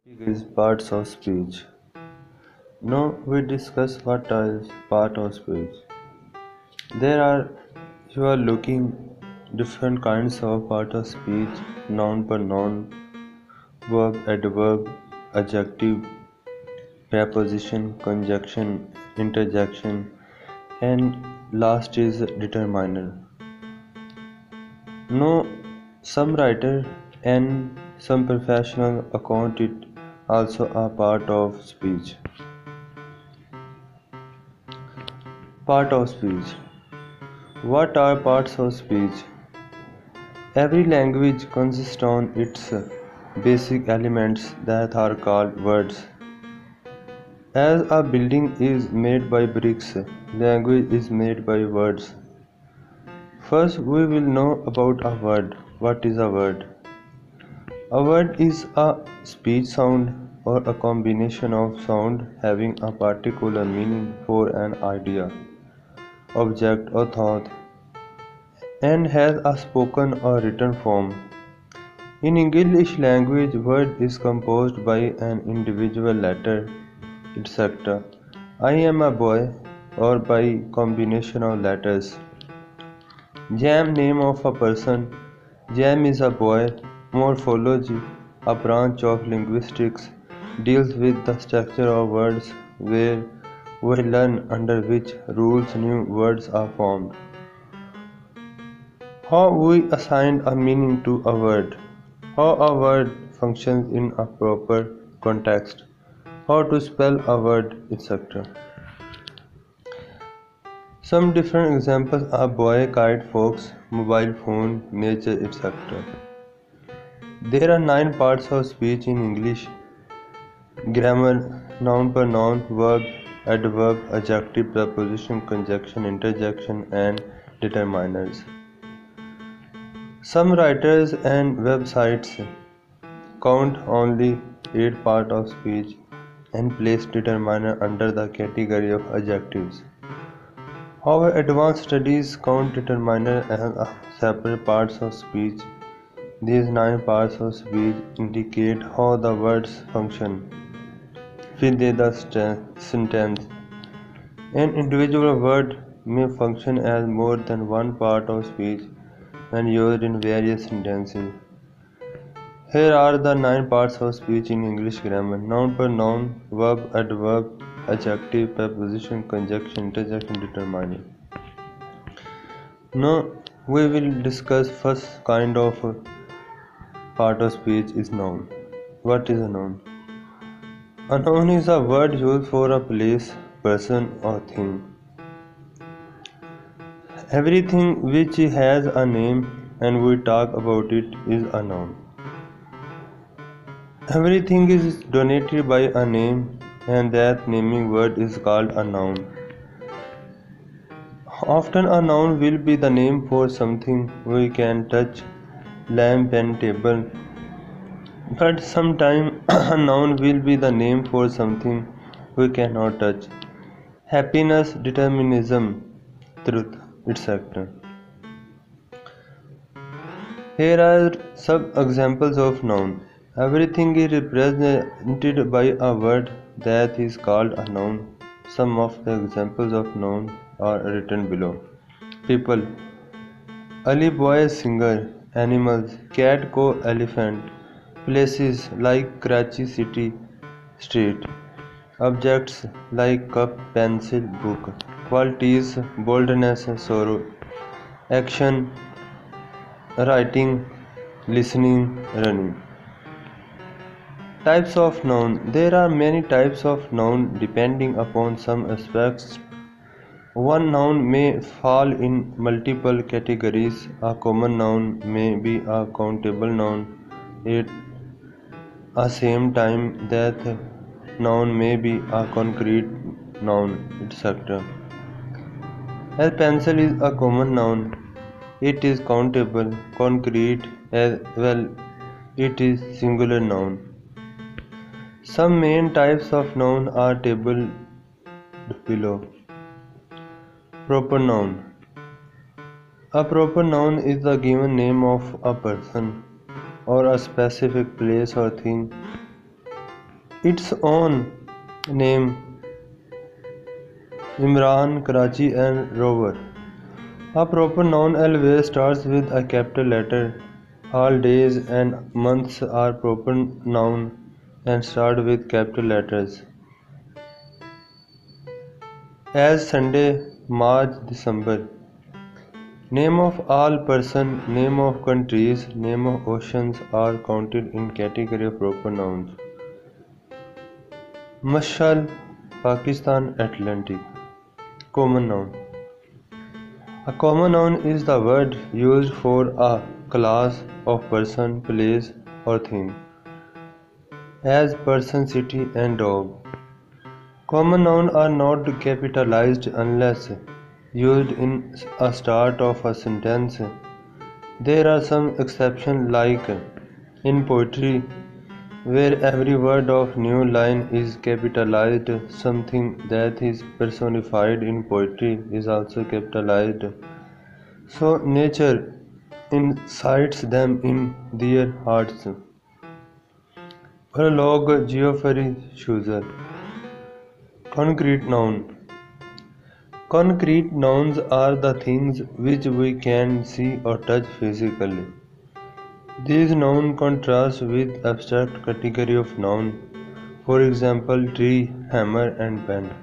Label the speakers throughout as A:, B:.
A: Is parts of speech. Now we discuss what is part of speech. There are you are looking different kinds of part of speech, noun pronoun, verb, adverb, adjective, preposition, conjunction, interjection, and last is determiner. No, some writer and some professional account it also a part of speech. Part of speech. What are parts of speech? Every language consists on its basic elements that are called words. As a building is made by bricks, language is made by words. First, we will know about a word. What is a word? A word is a speech sound or a combination of sound having a particular meaning for an idea, object, or thought, and has a spoken or written form. In English language, word is composed by an individual letter, etc. I am a boy, or by combination of letters. Jam, name of a person. Jam is a boy. Morphology, a branch of linguistics, deals with the structure of words where we learn under which rules new words are formed. How we assign a meaning to a word. How a word functions in a proper context. How to spell a word, etc. Some different examples are boy, kite, fox, mobile phone, nature, etc. There are 9 parts of speech in English: grammar, noun, pronoun, verb, adverb, adjective, preposition, conjunction, interjection, and determiners. Some writers and websites count only 8 parts of speech and place determiner under the category of adjectives. However, advanced studies count determiner as a separate parts of speech. These 9 parts of speech indicate how the words function within the sentence. An individual word may function as more than one part of speech when used in various sentences. Here are the 9 parts of speech in English grammar: noun, pronoun, verb, adverb, adjective, preposition, conjunction, interjection, determiner. Now we will discuss first kind of part of speech is noun. What is a noun? A noun is a word used for a place, person, or thing. Everything which has a name and we talk about it is a noun. Everything is denoted by a name and that naming word is called a noun. Often a noun will be the name for something we can touch, lamp and table. But sometimes a noun will be the name for something we cannot touch. Happiness, determinism, truth, etc. Here are some examples of noun. Everything is represented by a word that is called a noun. Some of the examples of noun are written below. People: Ali boy singer, animals, cat co elephant, places like Karachi city street, objects like cup, pencil, book, qualities boldness, sorrow, action writing, listening, running. Types of noun. There are many types of noun depending upon some aspects. One noun may fall in multiple categories. A common noun may be a countable noun. At the same time, that noun may be a concrete noun, etc. As pencil is a common noun, it is countable, concrete, as well it is singular noun. Some main types of noun are tabled below. Proper noun. A proper noun is the given name of a person or a specific place or thing. its own name, Imran, Karachi, and Rover. A proper noun always starts with a capital letter. All days and months are proper noun and start with capital letters. As Sunday, March, December. Name of all person, name of countries, name of oceans are counted in category of proper nouns. Mashal, Pakistan, Atlantic. Common noun. A common noun is the word used for a class of person, place, or thing, as person, city, and dog. Common nouns are not capitalized unless used in a start of a sentence. There are some exceptions, like in poetry, where every word of new line is capitalized. Something that is personified in poetry is also capitalized. So nature incites them in their hearts. Prologue, Geoffrey Chaucer. Concrete noun. Concrete nouns are the things which we can see or touch physically. These nouns contrast with abstract category of noun, for example tree, hammer and pen.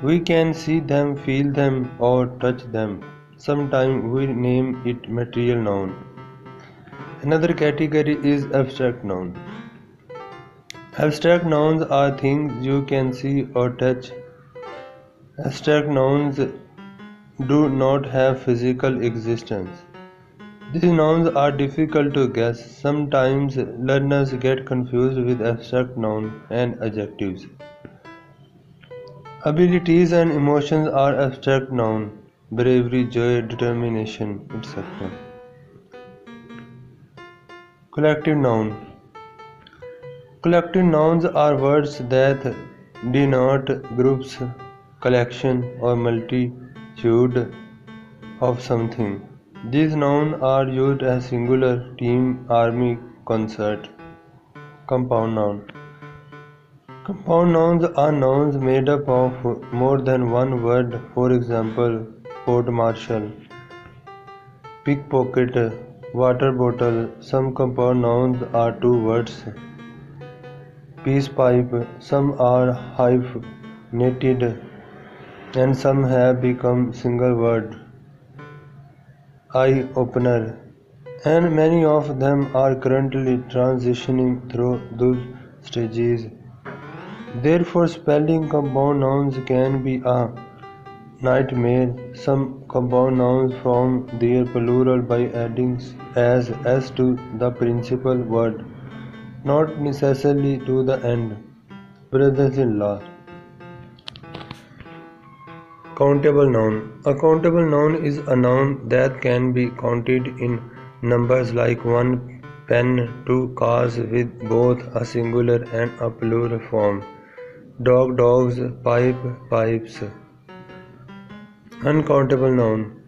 A: We can see them, feel them or touch them. Sometimes we name it material noun. Another category is abstract noun. Abstract nouns are things you can see or touch. Abstract nouns do not have physical existence. These nouns are difficult to guess. Sometimes learners get confused with abstract nouns and adjectives. Abilities and emotions are abstract nouns. Bravery, joy, determination, etc. Collective noun. Collective nouns are words that denote groups, collection, or multitude of something. These nouns are used as singular, team, army, concert. Compound noun. Compound nouns are nouns made up of more than one word, for example, court martial, pickpocket, water bottle. Some compound nouns are two words, peace pipe. Some are hyphenated and some have become single word, eye opener, and many of them are currently transitioning through those stages. Therefore, spelling compound nouns can be a nightmare. Some compound nouns form their plural by adding as s to the principal word, not necessarily to the end. Brothers-in-law. Countable noun. A countable noun is a noun that can be counted in numbers like one, pen, two cars with both a singular and a plural form. Dog, dogs, pipe, pipes. Uncountable noun.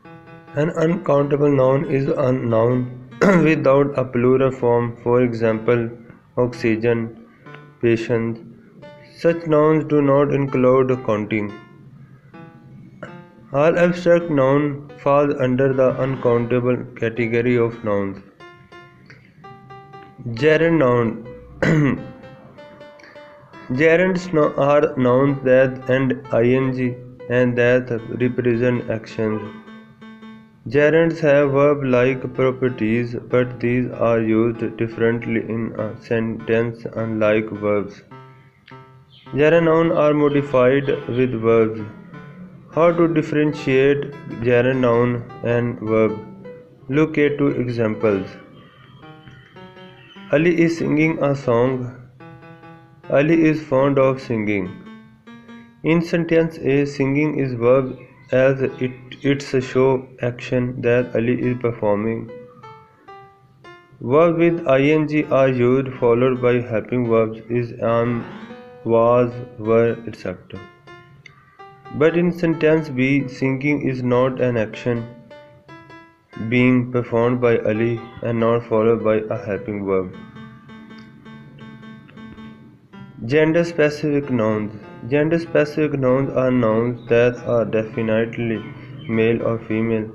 A: An uncountable noun is a noun without a plural form, for example, oxygen, patient. Such nouns do not include counting. All abstract nouns fall under the uncountable category of nouns. Gerund noun. Gerunds are nouns that end ing and that represent actions. Gerunds have verb-like properties, but these are used differently in a sentence unlike verbs. Gerund nouns are modified with verbs. How to differentiate gerund noun and verb? Look at two examples. Ali is singing a song. Ali is fond of singing. In sentence A, singing is verb as it's a show action that Ali is performing. Verbs with ing are used followed by helping verbs is am, was, were, etc. But in sentence B, singing is not an action being performed by Ali and not followed by a helping verb. Gender specific nouns. Gender specific nouns are nouns that are definitely male or female.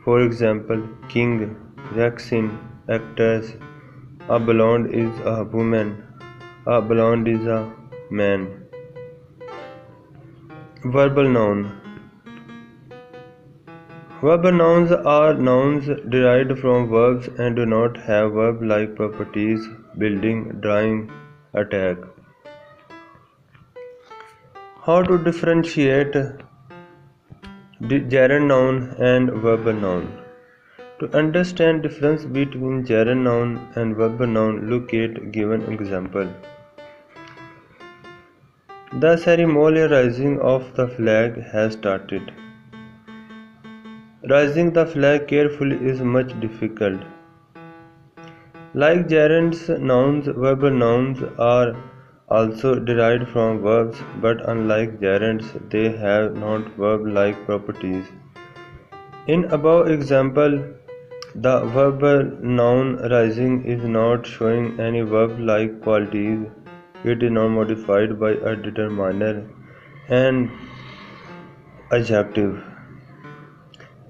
A: For example, king, vaccine, actress. A blonde is a woman. A blonde is a man. Verbal noun. Verbal nouns are nouns derived from verbs and do not have verb-like properties: building, drawing, attack. How to differentiate gerund noun and verbal noun? To understand difference between gerund noun and verbal noun, look at given example. The ceremonial raising of the flag has started. Raising the flag carefully is much difficult. Like gerunds, nouns, verbal nouns are also derived from verbs, but unlike gerunds, they have not verb-like properties. In above example, the verbal noun rising is not showing any verb-like qualities. It is not modified by a determiner and adjective,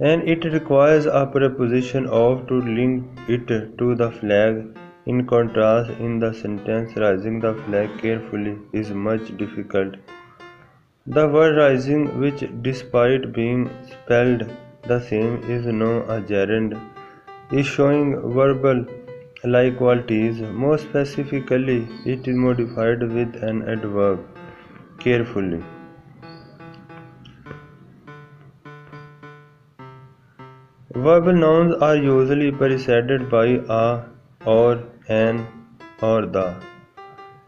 A: and it requires a preposition of to link it to the flag. In contrast, in the sentence raising the flag carefully is much difficult. The word rising, which despite being spelled the same is now a gerund, is showing verbal like qualities. More specifically, it is modified with an adverb carefully. Verbal nouns are usually preceded by a, or, an, or the,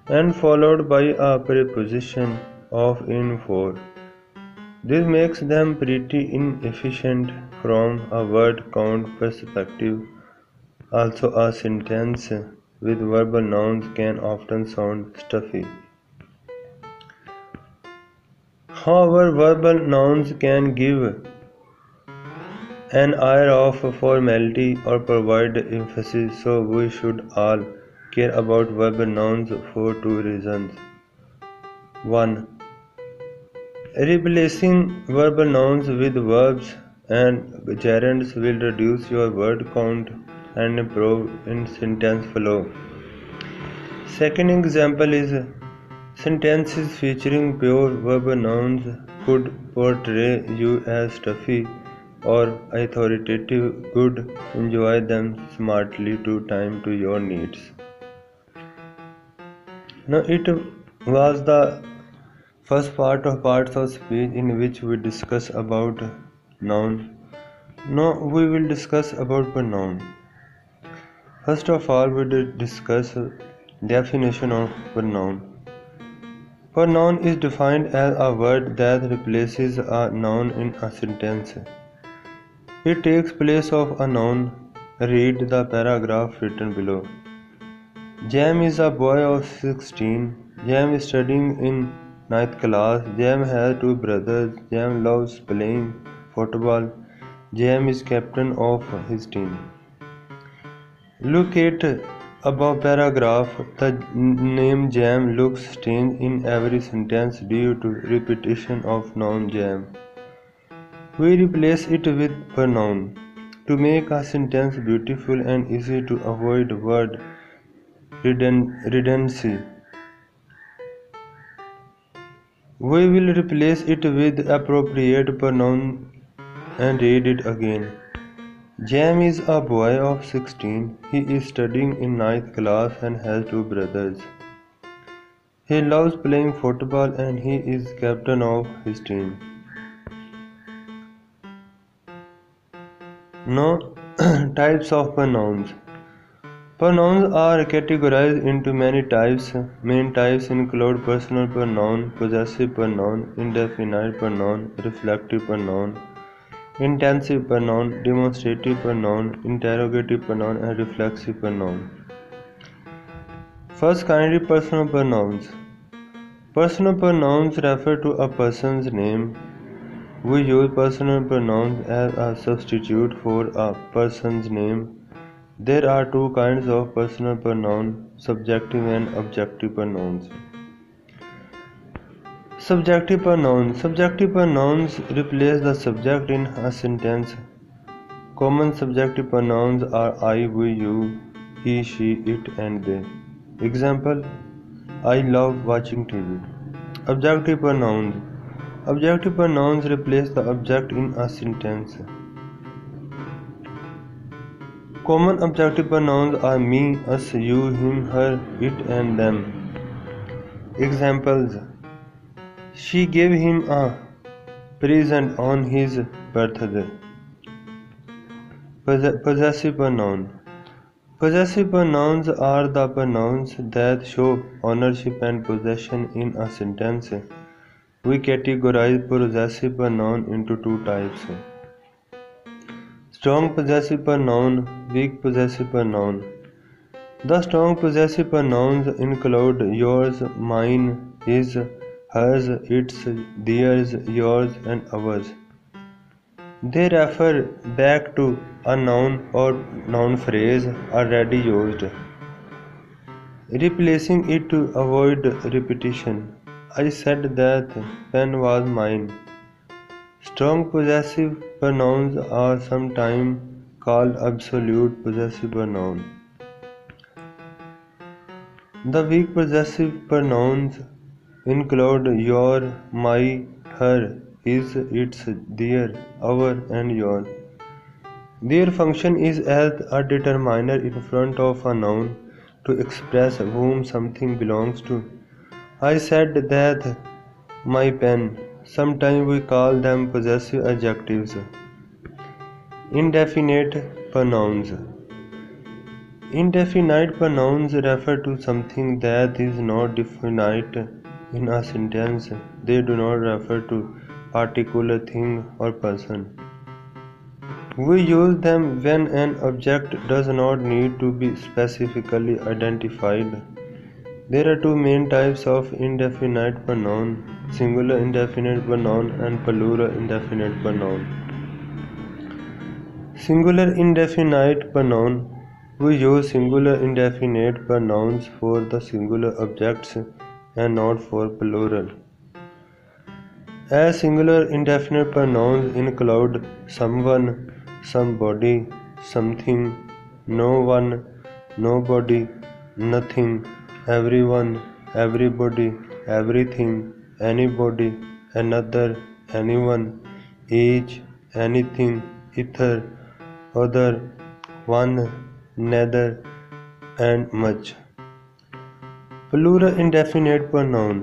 A: and followed by a preposition of in for. This makes them pretty inefficient from a word count perspective. Also, a sentence with verbal nouns can often sound stuffy. However, verbal nouns can give an air of formality or provide emphasis, so we should all care about verbal nouns for two reasons. 1. Replacing verbal nouns with verbs and gerunds will reduce your word count and improve in sentence flow. Second example is sentences featuring pure verbal nouns could portray you as stuffy or authoritative. Good, enjoy them smartly to time to your needs. Now it was the first part of parts of speech in which we discuss about noun. Now we will discuss about pronoun. First of all, we will discuss definition of pronoun. Pronoun is defined as a word that replaces a noun in a sentence. It takes place of a noun. Read the paragraph written below. Jam is a boy of 16. Jam is studying in 9th class. Jam has two brothers. Jam loves playing football. Jam is captain of his team. Look at above paragraph. The name Jam looks strange in every sentence due to repetition of noun Jam. We replace it with pronoun to make a sentence beautiful and easy to avoid word redundancy. We will replace it with appropriate pronoun and read it again. Jam is a boy of 16. He is studying in 9th class and has two brothers. He loves playing football and he is captain of his team. Now, types of pronouns. Pronouns are categorized into many types. Main types include personal pronoun, possessive pronoun, indefinite pronoun, reflective pronoun, intensive pronoun, demonstrative pronoun, interrogative pronoun, and reflexive pronoun. First kind, personal pronouns. Personal pronouns refer to a person's name. We use personal pronouns as a substitute for a person's name. There are two kinds of personal pronoun, subjective and objective pronouns. Subjective pronouns. Subjective pronouns replace the subject in a sentence. Common subjective pronouns are I, we, you, he, she, it, and they. Example: I love watching TV. Objective pronouns. Objective pronouns replace the object in a sentence. Common objective pronouns are me, us, you, him, her, it, and them. Examples: she gave him a present on his birthday. Possessive pronoun. Possessive pronouns are the pronouns that show ownership and possession in a sentence. We categorize possessive pronoun into two types: strong possessive pronoun, weak possessive pronoun. The strong possessive pronouns include yours, mine, his, hers, its, theirs, yours, and ours. They refer back to a noun or noun phrase already used, replacing it to avoid repetition. I said that pen was mine. Strong possessive pronouns are sometimes called absolute possessive pronoun. The weak possessive pronouns include your, my, her, his, its, their, our, and your. Their function is as a determiner in front of a noun to express whom something belongs to. I said that my pen. Sometimes we call them possessive adjectives. Indefinite pronouns. Indefinite pronouns refer to something that is not definite in a sentence. They do not refer to particular thing or person. We use them when an object does not need to be specifically identified. There are two main types of indefinite pronoun: singular indefinite pronoun and plural indefinite pronoun. Singular indefinite pronoun. We use singular indefinite pronouns for the singular objects and not for plural. As singular indefinite pronouns include someone, somebody, something, no one, nobody, nothing, everyone, everybody, everything, anybody, another, anyone, each, anything, ether, other, one, neither, and much. Plural indefinite pronoun.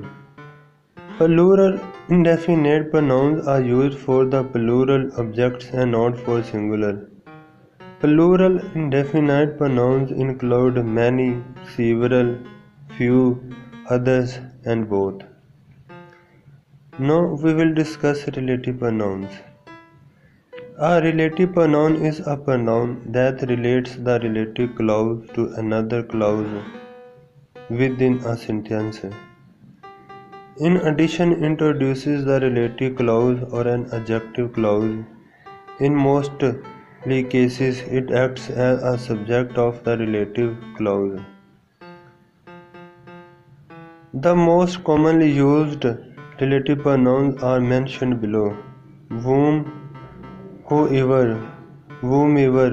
A: Plural indefinite pronouns are used for the plural objects and not for singular. Plural indefinite pronouns include many, several, few, others, and both. Now we will discuss relative pronouns. A relative pronoun is a pronoun that relates the relative clause to another clause within a sentence. In addition, introduces the relative clause or an adjective clause. In most cases, it acts as a subject of the relative clause. The most commonly used relative pronouns are mentioned below: whom, whoever, whomever,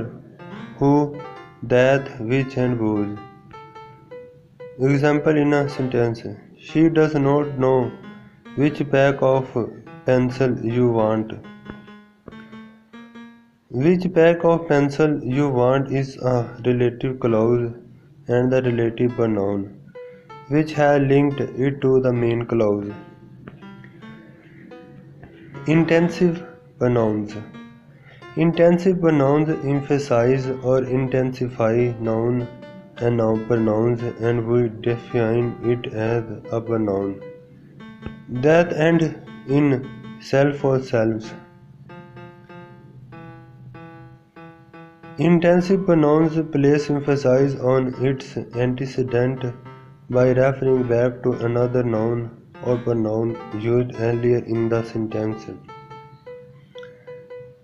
A: who, that, which, and whose. Example in a sentence: she does not know which pack of pencil you want. Which pack of pencil you want is a relative clause and the relative pronoun, which has linked it to the main clause. Intensive pronouns. Intensive pronouns emphasize or intensify noun and noun pronouns, and we define it as a pronoun that ends in self or selves. Intensive pronouns place emphasis on its antecedent by referring back to another noun or pronoun used earlier in the sentence.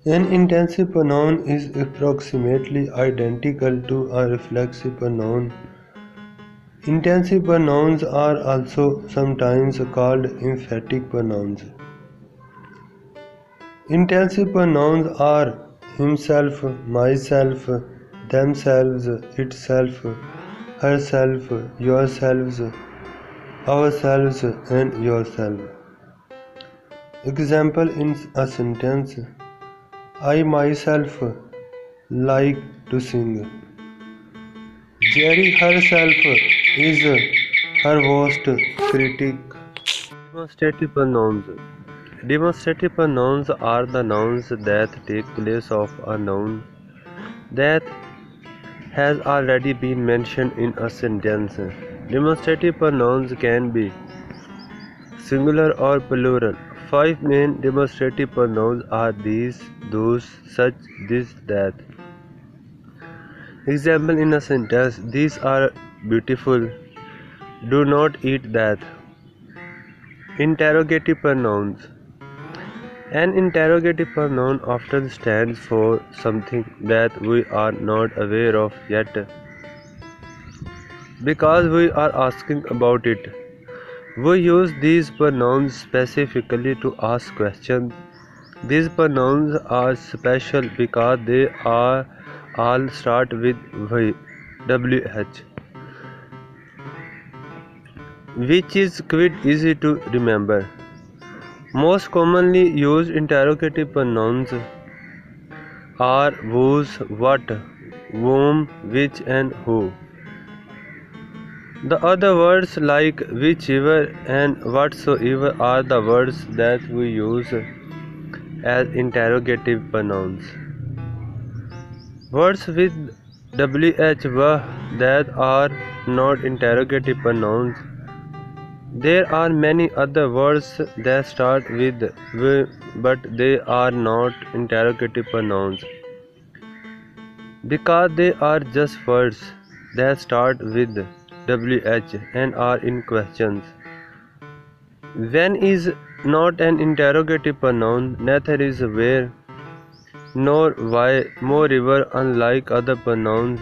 A: An intensive pronoun is approximately identical to a reflexive pronoun Intensive pronouns are also sometimes called emphatic pronouns. Intensive pronouns are himself, myself, themselves, itself, herself, yourselves, ourselves, and yourself. Example in a sentence: I myself like to sing. Jerry herself is her worst critic. Demonstrative pronouns. Demonstrative pronouns are the nouns that take place of a noun that has already been mentioned in a sentence. Demonstrative pronouns can be singular or plural. Five main demonstrative pronouns are these, those, such, this, that. Example in a sentence: these are beautiful. Do not eat that. Interrogative pronouns. An interrogative pronoun often stands for something that we are not aware of yet, because we are asking about it. We use these pronouns specifically to ask questions. These pronouns are special because they are all start with WH, which is quite easy to remember. Most commonly used interrogative pronouns are whose, what, whom, which, and who. The other words like whichever and whatsoever are the words that we use as interrogative pronouns. Words with WH, wah, that are not interrogative pronouns. There are many other words that start with w, but they are not interrogative pronouns because they are just words that start with WH and are in questions. When is not an interrogative pronoun, neither is where nor why. Moreover, unlike other pronouns,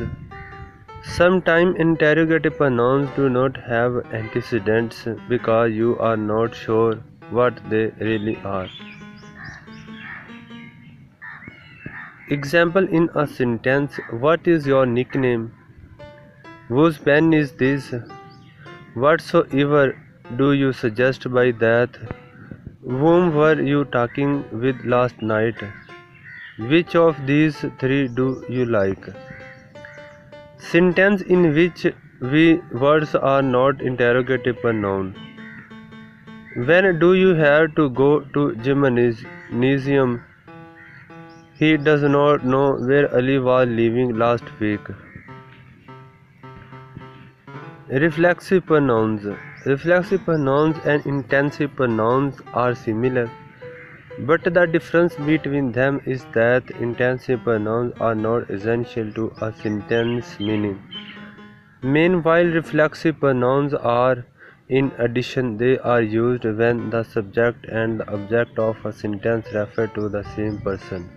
A: sometimes interrogative pronouns do not have antecedents because you are not sure what they really are. Example in a sentence: what is your nickname? Whose pen is this? Whatsoever do you suggest by that? Whom were you talking with last night? Which of these three do you like? Sentence in which words are not interrogative pronoun. When do you have to go to gymnasium? He does not know where Ali was living last week. Reflexive pronouns. Reflexive pronouns and intensive pronouns are similar, but the difference between them is that intensive pronouns are not essential to a sentence meaning. Meanwhile, reflexive pronouns are, in addition, they are used when the subject and the object of a sentence refer to the same person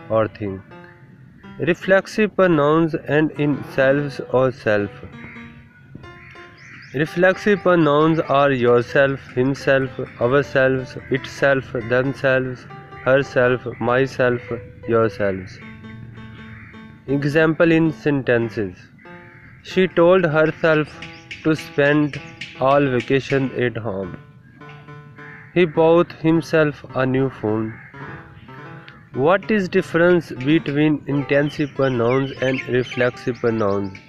A: or thing. Reflexive pronouns end in selves or self. Reflexive pronouns are yourself, himself, ourselves, itself, themselves, herself, myself, yourselves. Example in sentences: she told herself to spend all vacation at home. He bought himself a new phone. What is difference between intensive pronouns and reflexive pronouns?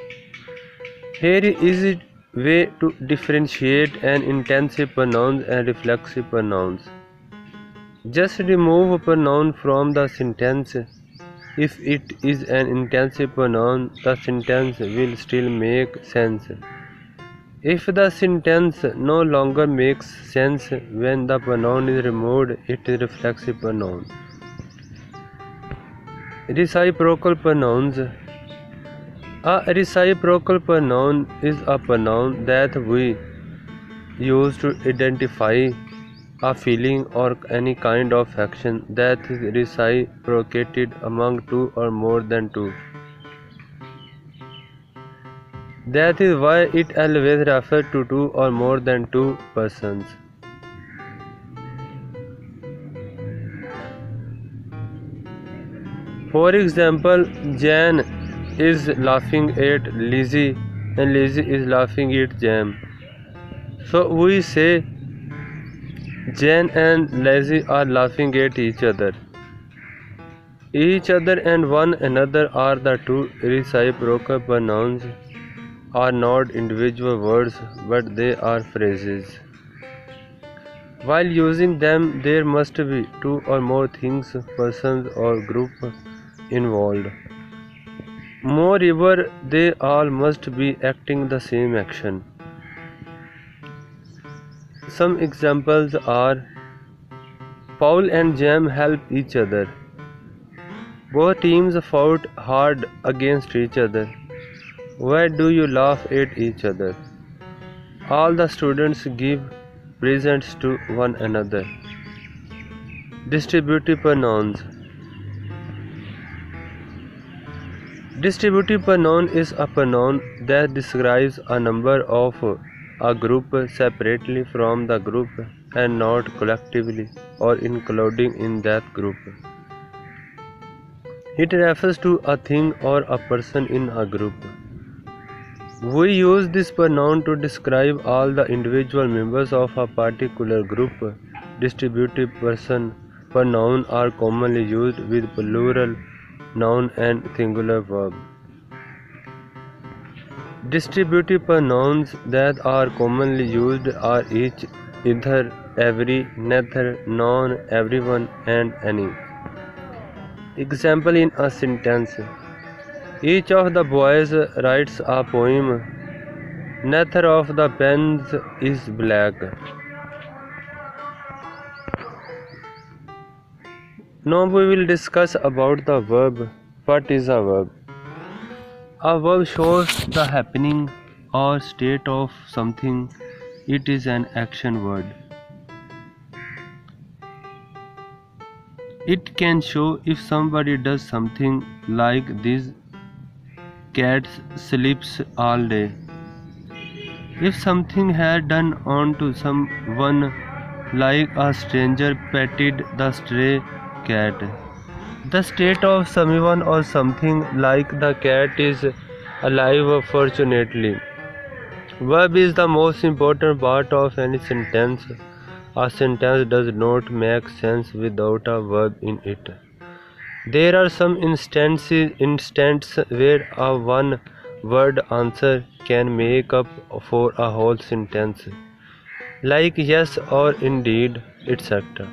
A: Here is a way to differentiate an intensive pronoun and reflexive pronouns. Just remove a pronoun from the sentence. If it is an intensive pronoun, the sentence will still make sense. If the sentence no longer makes sense when the pronoun is removed, it is reflexive pronoun. Reciprocal pronouns. A reciprocal pronoun is a pronoun that we use to identify a feeling or any kind of action that is reciprocated among two or more than two. That is why it always refers to two or more than two persons. For example, Jan is laughing at Lizzie and Lizzie is laughing at Jam. So we say Jan and Lizzie are laughing at each other. Each other and one another are the two reciprocal pronouns, are not individual words but they are phrases. While using them, there must be two or more things, persons or group involved. Moreover, they all must be acting the same action. Some examples are Paul and Jam help each other. Both teams fought hard against each other. Why do you laugh at each other? All the students give presents to one another. Distributive pronouns. Distributive pronoun is a pronoun that describes a number of a group separately from the group and not collectively or including in that group. It refers to a thing or a person in a group. We use this pronoun to describe all the individual members of a particular group. Distributive pronoun are commonly used with plural noun and singular verb. Distributive pronouns that are commonly used are each, either, every, neither, none, everyone, and any. Example in a sentence. Each of the boys writes a poem. Neither of the pens is black. Now we will discuss about the verb. What is a verb? A verb shows the happening or state of something. It is an action word. It can show if somebody does something like this cat sleeps all day. If something had done onto someone like a stranger petted the stray cat. The state of someone or something like the cat is alive fortunately. Verb is the most important part of any sentence. A sentence does not make sense without a verb in it. There are some instances where a one-word answer can make up for a whole sentence, like yes or indeed, etc.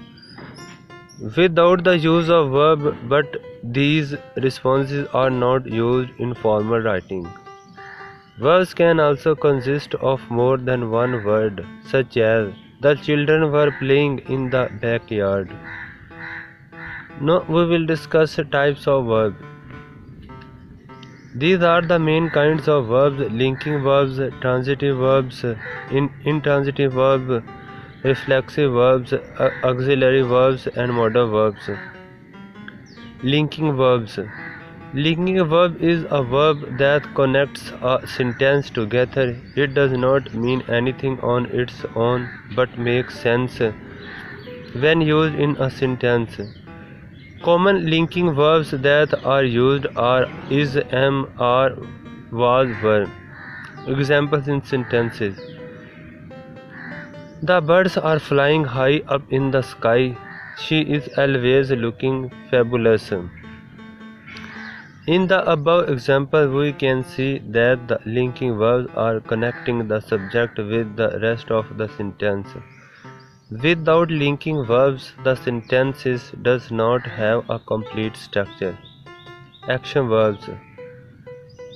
A: Without the use of verb, but these responses are not used in formal writing. Verbs can also consist of more than one word, such as the children were playing in the backyard. Now we will discuss types of verbs. These are the main kinds of verbs: linking verbs, transitive verbs, intransitive verbs, reflexive verbs, auxiliary verbs, and modal verbs. Linking verbs. Linking a verb is a verb that connects a sentence together. It does not mean anything on its own but makes sense when used in a sentence. Common linking verbs that are used are is, am, are, was, were. Examples in sentences. The birds are flying high up in the sky. She is always looking fabulous. In the above example, we can see that the linking verbs are connecting the subject with the rest of the sentence. Without linking verbs, the sentence does not have a complete structure. Action verbs.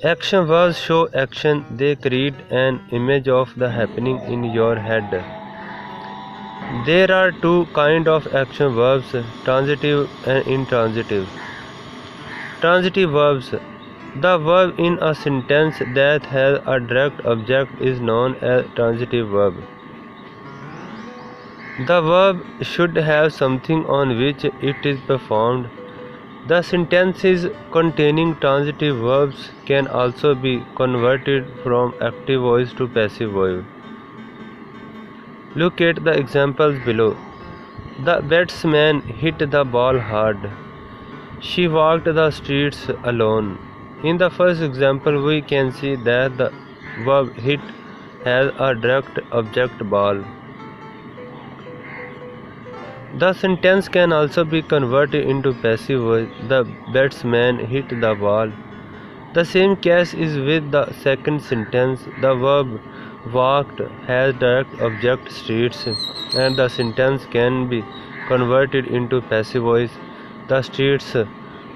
A: Action verbs show action. They create an image of the happening in your head. There are two kinds of action verbs, transitive and intransitive. Transitive verbs. The verb in a sentence that has a direct object is known as transitive verb. The verb should have something on which it is performed. The sentences containing transitive verbs can also be converted from active voice to passive voice. Look at the examples below. The batsman hit the ball hard. She walked the streets alone. In the first example, we can see that the verb hit has a direct object ball. The sentence can also be converted into passive voice. The batsman hit the ball. The same case is with the second sentence. The verb walked has direct object streets, and the sentence can be converted into passive voice. The streets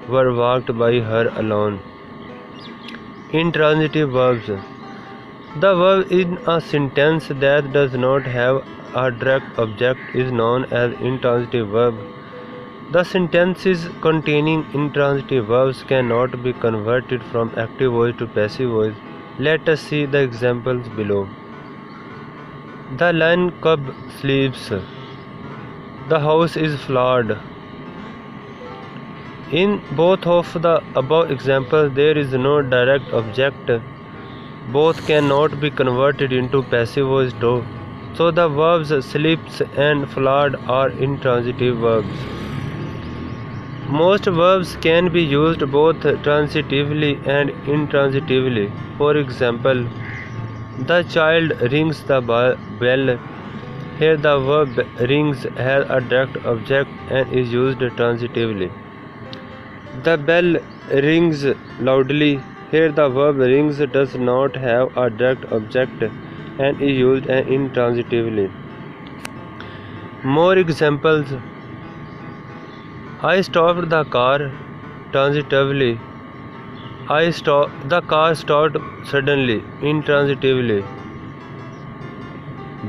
A: were walked by her alone. Intransitive verbs. The verb in a sentence that does not have a direct object is known as intransitive verb. The sentences containing intransitive verbs cannot be converted from active voice to passive voice. Let us see the examples below. The lion cub sleeps. The house is flawed. In both of the above examples, there is no direct object. Both cannot be converted into passive voice though. So the verbs sleeps and flawed are intransitive verbs. Most verbs can be used both transitively and intransitively. For example, the child rings the bell. Here the verb rings has a direct object and is used transitively. The bell rings loudly. Here the verb rings does not have a direct object and is used intransitively. More examples. I stopped the car transitively. The car stopped suddenly, intransitively.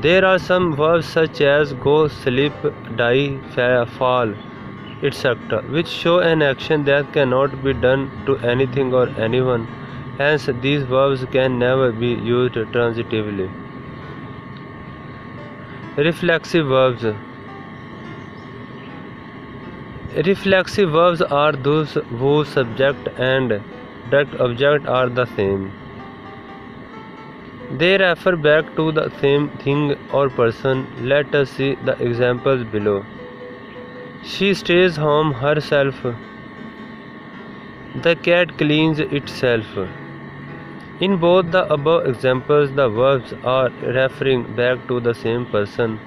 A: There are some verbs such as go, slip, die, fall, etc., which show an action that cannot be done to anything or anyone. Hence, these verbs can never be used transitively. Reflexive verbs. Reflexive verbs are those whose subject and direct object are the same. They refer back to the same thing or person. Let us see the examples below. She stays home herself. The cat cleans itself. In both the above examples, the verbs are referring back to the same person.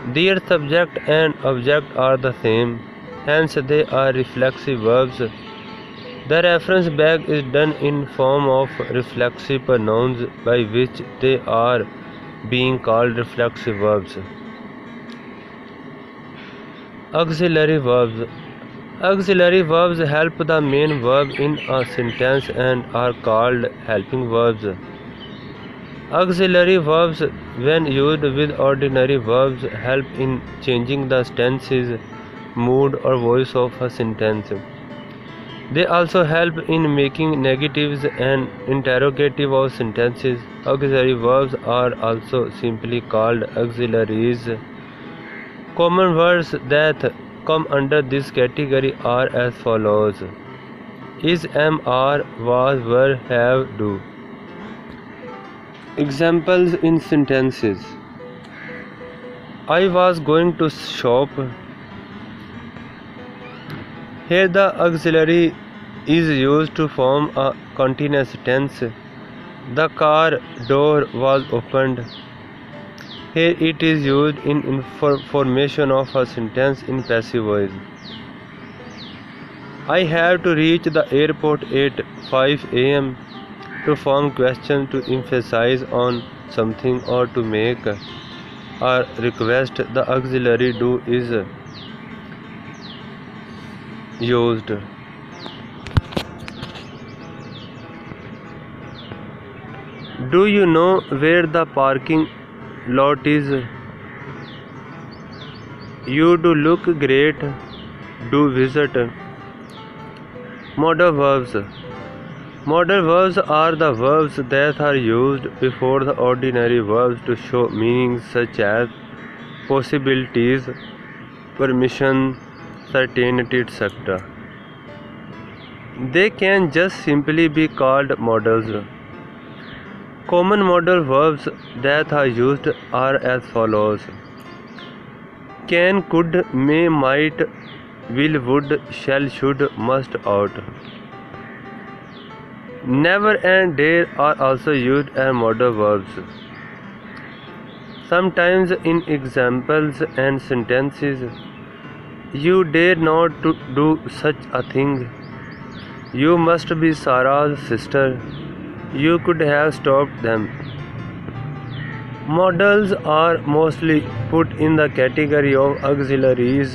A: Their subject and object are the same, hence they are reflexive verbs. The reference back is done in form of reflexive pronouns by which they are being called reflexive verbs. Auxiliary verbs. Auxiliary verbs help the main verb in a sentence and are called helping verbs. Auxiliary verbs, when used with ordinary verbs, help in changing the tenses, mood or voice of a sentence. They also help in making negatives and interrogative of sentences. Auxiliary verbs are also simply called auxiliaries. Common words that come under this category are as follows: is, am, are, was, were, have, do. Examples in sentences. I was going to shop. Here the auxiliary is used to form a continuous tense. The car door was opened. Here it is used in formation of a sentence in passive voice. I have to reach the airport at 5 a.m. to form question to emphasize on something or to make a request. The auxiliary do is used. Do you know where the parking lot is? You do look great. Do visit. Modal verbs. Modal verbs are the verbs that are used before the ordinary verbs to show meanings such as possibilities, permission, certainty, etc. They can just simply be called modals. Common modal verbs that are used are as follows: can, could, may, might, will, would, shall, should, must, ought. Never and dare are also used as modal verbs. Sometimes in examples and sentences, you dare not to do such a thing. You must be Sarah's sister. You could have stopped them. Modals are mostly put in the category of auxiliaries.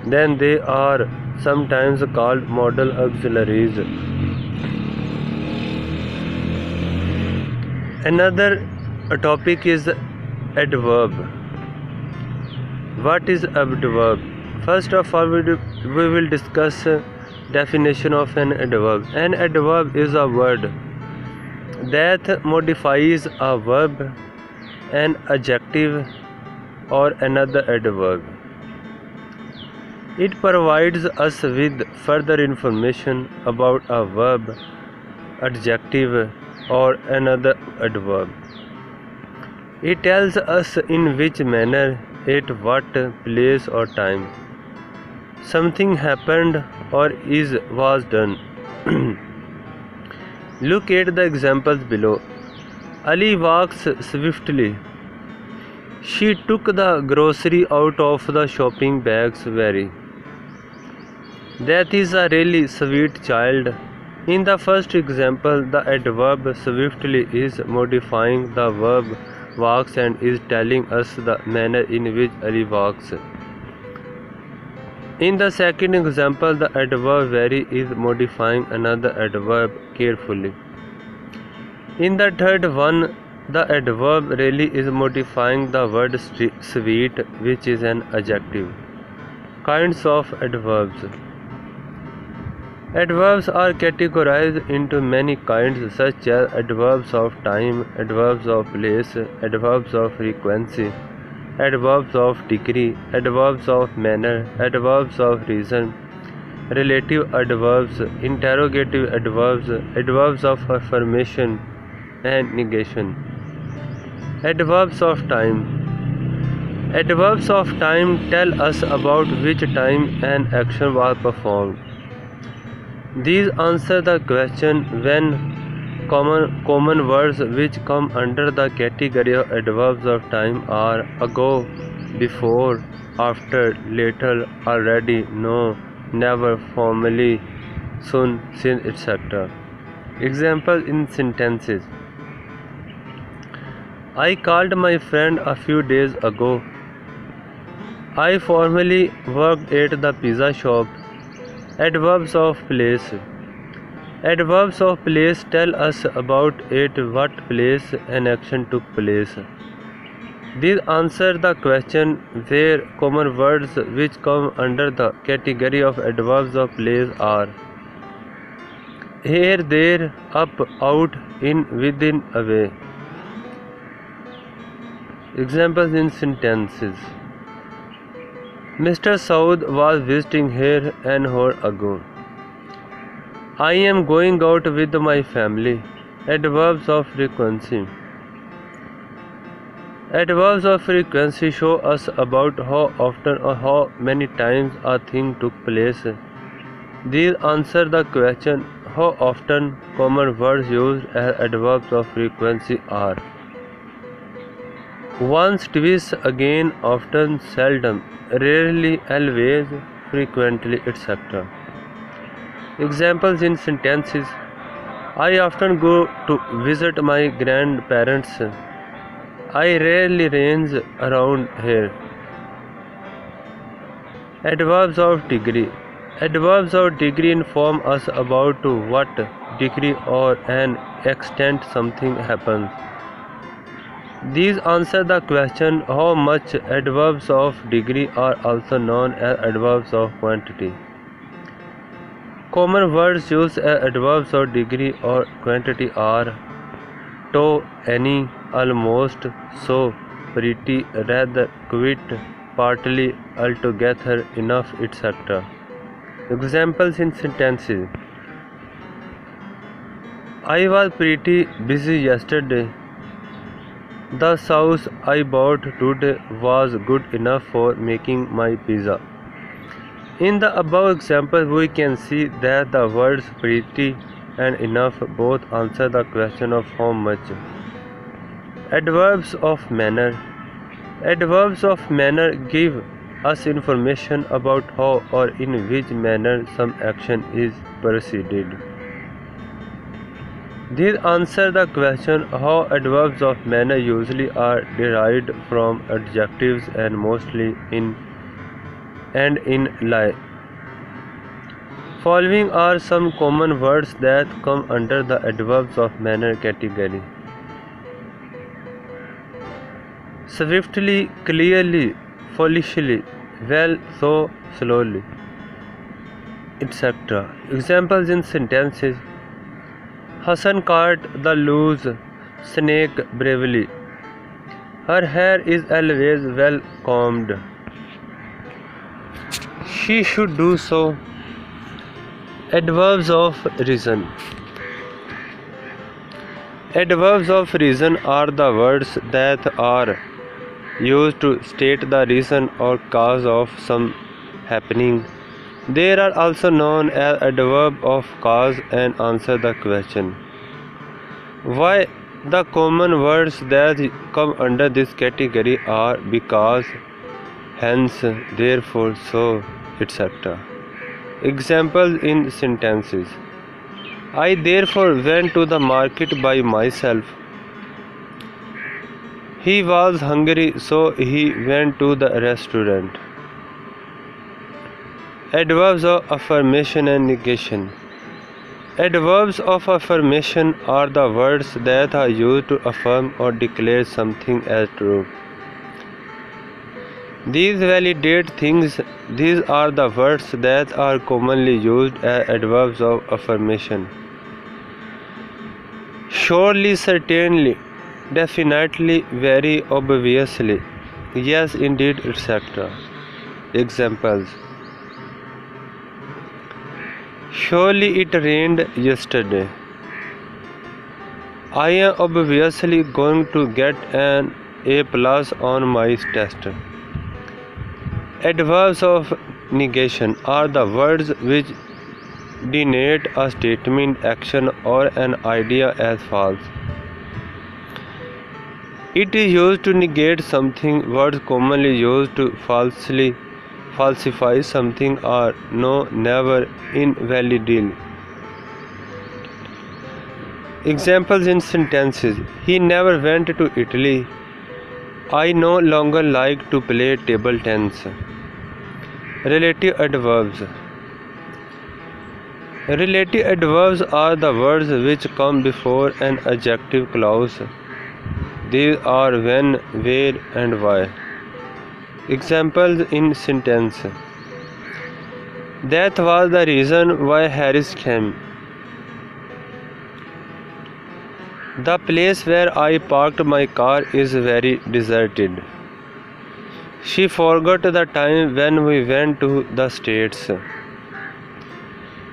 A: Then they are sometimes called modal auxiliaries. Another topic is adverb. What is adverb? First of all, we will discuss definition of an adverb. An adverb is a word that modifies a verb, an adjective, or another adverb. It provides us with further information about a verb, adjective, or another adverb. It tells us in which manner, at what place or time something happened or was done. Look at the examples below. Ali walks swiftly. She took the grocery out of the shopping bags very. That is a really sweet child. In the first example, the adverb swiftly is modifying the verb walks and is telling us the manner in which Ali walks. In the second example, the adverb very is modifying another adverb carefully. In the third one, the adverb really is modifying the word sweet, which is an adjective. Kinds of adverbs. Adverbs are categorized into many kinds, such as adverbs of time, adverbs of place, adverbs of frequency, adverbs of degree, adverbs of manner, adverbs of reason, relative adverbs, interrogative adverbs, adverbs of affirmation and negation. Adverbs of time. Adverbs of time tell us about which time an action was performed. These answer the question when common words which come under the category of adverbs of time are ago, before, after, later, already, no, never, formerly, soon, since, etc. Example in sentences. I called my friend a few days ago. I formerly worked at the pizza shop. Adverbs of place. Adverbs of place tell us about at what place an action took place. These answer the question where common words which come under the category of adverbs of place are here, there, up, out, in, within, away. Examples in sentences. Mr. Saud was visiting here an hour ago. I am going out with my family. Adverbs of frequency. Adverbs of frequency show us about how often or how many times a thing took place. These answer the question how often. Common words used as adverbs of frequency are once, twice, again, often, seldom, rarely, always, frequently, etc. Examples in sentences. I often go to visit my grandparents. I rarely range around here. Adverbs of degree. Adverbs of degree inform us about to what degree or an extent something happens. These answer the question how much. Adverbs of degree are also known as adverbs of quantity. Common words used as adverbs of degree or quantity are to, any, almost, so, pretty, rather, quite, partly, altogether, enough, etc. Examples in sentences. I was pretty busy yesterday. The sauce I bought today was good enough for making my pizza. In the above example, we can see that the words pretty and enough both answer the question of how much. Adverbs of manner. Adverbs of manner give us information about how or in which manner some action is proceeded. These answer the question how. Adverbs of manner usually are derived from adjectives and mostly in lie. Following are some common words that come under the adverbs of manner category. Swiftly, clearly, foolishly, well, so, slowly, etc. Examples in sentences. Hassan caught the loose snake bravely. Her hair is always well combed. She should do so. Adverbs of reason. Adverbs of reason are the words that are used to state the reason or cause of some happening. They are also known as adverb of cause and answer the question. Why? The common words that come under this category are because, hence, therefore, so, etc. Examples in sentences. I therefore went to the market by myself. He was hungry, so he went to the restaurant. Adverbs of affirmation and negation. Adverbs of affirmation are the words that are used to affirm or declare something as true. These validate things. These are the words that are commonly used as adverbs of affirmation. Surely, certainly, definitely, very obviously, yes, indeed, etc. Examples. Surely it rained yesterday. I am obviously going to get an A+ on my test. Adverbs of negation are the words which denote a statement, action, or an idea as false. It is used to negate something. Words commonly used to falsify something are no, never, invalidly. Examples in sentences. He never went to Italy. I no longer like to play table tennis. Relative adverbs. Relative adverbs are the words which come before an adjective clause. These are when, where, and why. Examples in sentence. That was the reason why Harris came. The place where I parked my car is very deserted. She forgot the time when we went to the States.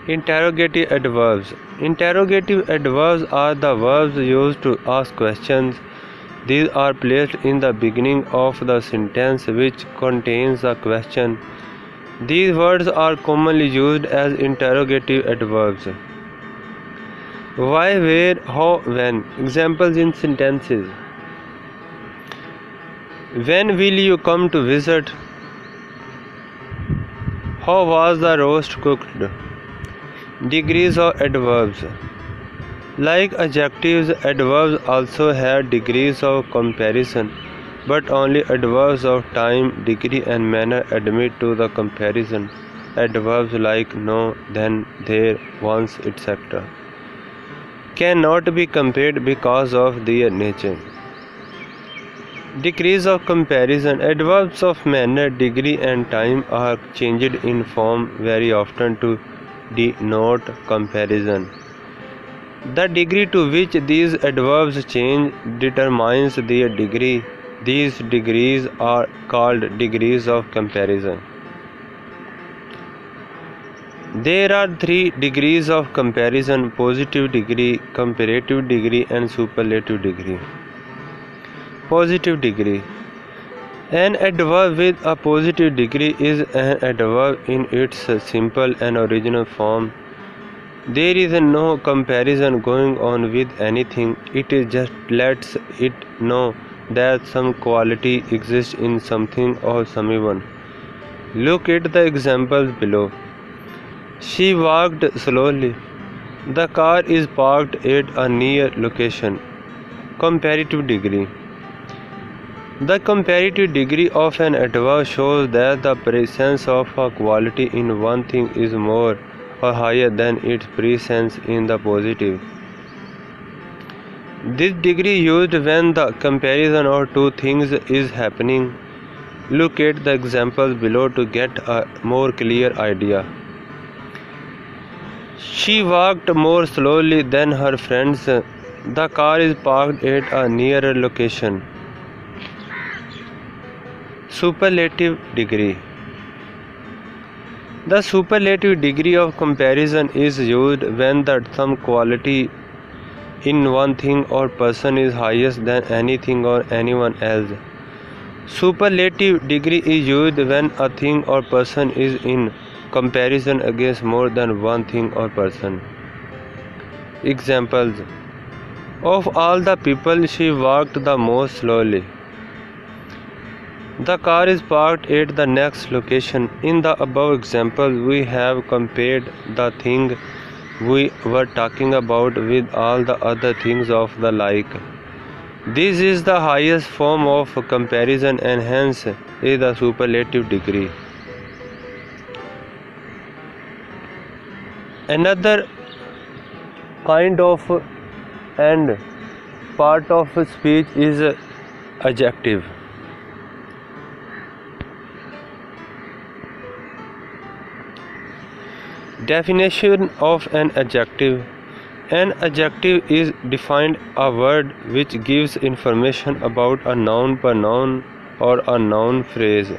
A: Interrogative adverbs. Interrogative adverbs are the verbs used to ask questions. These are placed in the beginning of the sentence which contains a question. These words are commonly used as interrogative adverbs. Why, where, how, when. Examples in sentences. When will you come to visit? How was the roast cooked? Degrees of adverbs. Like adjectives, adverbs also have degrees of comparison, but only adverbs of time, degree, and manner admit to the comparison. Adverbs like no, then, there, once, etc. cannot be compared because of their nature. Degrees of comparison. Adverbs of manner, degree, and time are changed in form very often to denote comparison. The degree to which these adverbs change determines their degree. These degrees are called degrees of comparison. There are 3 degrees of comparison: positive degree, comparative degree, and superlative degree. Positive degree. An adverb with a positive degree is an adverb in its simple and original form. There is no comparison going on with anything. It just lets it know that some quality exists in something or someone. Look at the examples below. She walked slowly. The car is parked at a near location. Comparative degree. The comparative degree of an adverb shows that the presence of a quality in one thing is more or higher than its presence in the positive. This degree used when the comparison of two things is happening. Look at the examples below to get a more clear idea. She walked more slowly than her friends. The car is parked at a nearer location. Superlative degree. The superlative degree of comparison is used when some quality in one thing or person is highest than anything or anyone else. Superlative degree is used when a thing or person is in comparison against more than one thing or person. Examples. Of all the people, she walked the most slowly. The car is parked at the next location. In the above example, we have compared the thing we were talking about with all the other things of the like. This is the highest form of comparison and hence is the superlative degree. Another kind of and part of speech is adjective. Definition of an adjective. An adjective is defined a word which gives information about a noun, pronoun, or a noun phrase.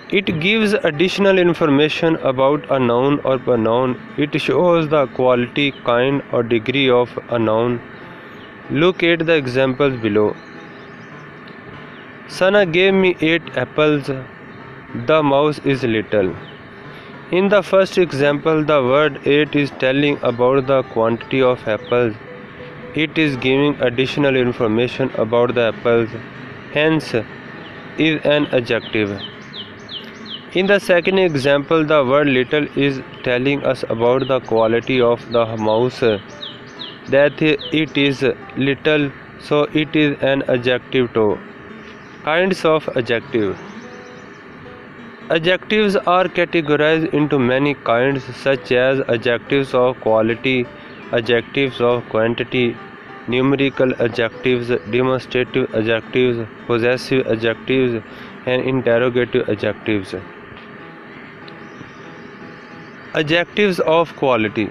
A: It gives additional information about a noun or pronoun. It shows the quality, kind, or degree of a noun. Look at the examples below. Sana gave me 8 apples. The mouse is little. In the first example, the word 8 is telling about the quantity of apples. It is giving additional information about the apples, hence is an adjective. In the second example, the word little is telling us about the quality of the mouse, that it is little, so it is an adjective too. Kinds of adjective. Adjectives are categorized into many kinds, such as adjectives of quality, adjectives of quantity, numerical adjectives, demonstrative adjectives, possessive adjectives, and interrogative adjectives. Adjectives of quality.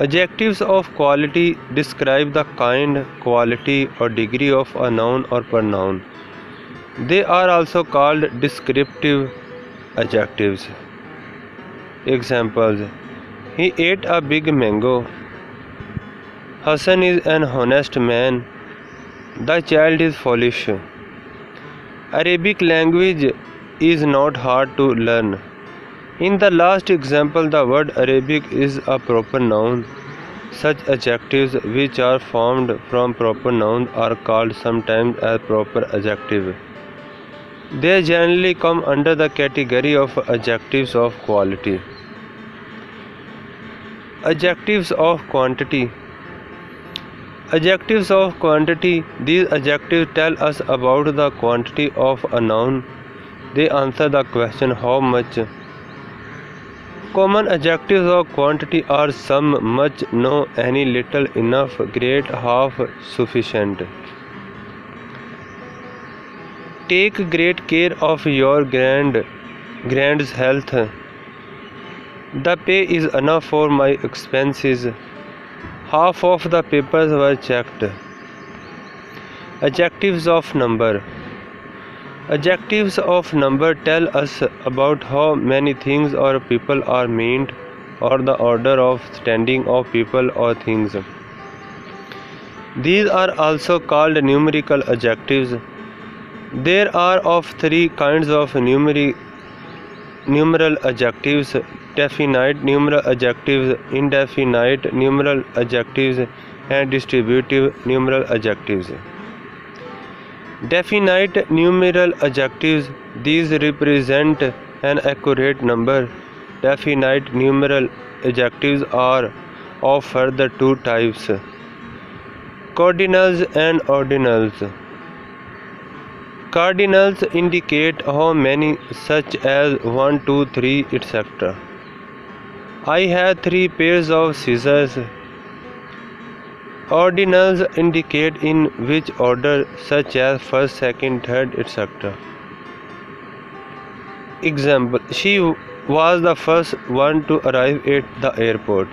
A: Adjectives of quality describe the kind, quality, or degree of a noun or pronoun. They are also called descriptive adjectives. Examples. He ate a big mango. Hassan is an honest man. The child is foolish. Arabic language is not hard to learn. In the last example, the word Arabic is a proper noun. Such adjectives which are formed from proper nouns are called sometimes as proper adjectives. They generally come under the category of adjectives of quality. Adjectives of quantity. Adjectives of quantity. These adjectives tell us about the quantity of a noun. They answer the question how much. Common adjectives of quantity are some, much, no, any, little, enough, great, half, sufficient. Take great care of your grand's health. The pay is enough for my expenses. Half of the papers were checked. Adjectives of number. Adjectives of number tell us about how many things or people are meant, or the order of standing of people or things. These are also called numerical adjectives. There are of three kinds of numeral adjectives: definite numeral adjectives, indefinite numeral adjectives, and distributive numeral adjectives. Definite numeral adjectives, these represent an accurate number. Definite numeral adjectives are of further two types: cardinals and ordinals. Cardinals indicate how many, such as 1, 2, 3, etc. I have 3 pairs of scissors. Ordinals indicate in which order, such as first, second, third, etc. Example: she was the first one to arrive at the airport.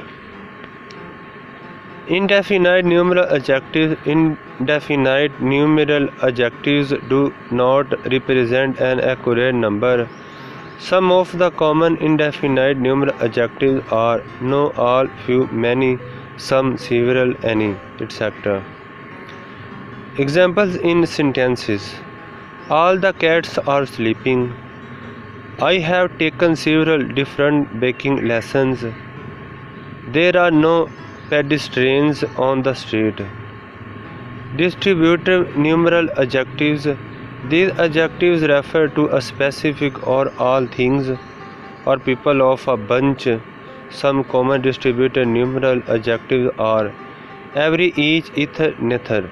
A: Indefinite numeral adjectives. Indefinite numeral adjectives do not represent an accurate number. Some of the common indefinite numeral adjectives are no, all, few, many, some, several, any, etc. Examples in sentences: all the cats are sleeping. I have taken several different baking lessons. There are no pedestrians on the street. Distributive numeral adjectives. These adjectives refer to a specific or all things or people of a bunch. Some common distributive numeral adjectives are every, each, either, neither.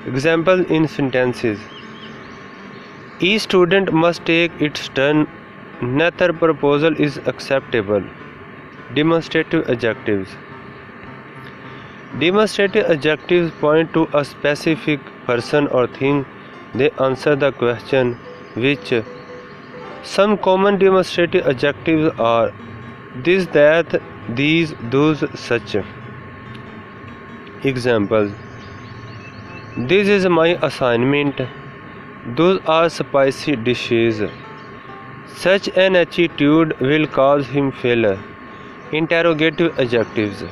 A: Examples in sentences: each student must take its turn. Neither proposal is acceptable. Demonstrative adjectives. Demonstrative adjectives point to a specific person or thing. They answer the question which. Some common demonstrative adjectives are this, that, these, those, such. Examples: this is my assignment. Those are spicy dishes. Such an attitude will cause him failure. Interrogative adjectives.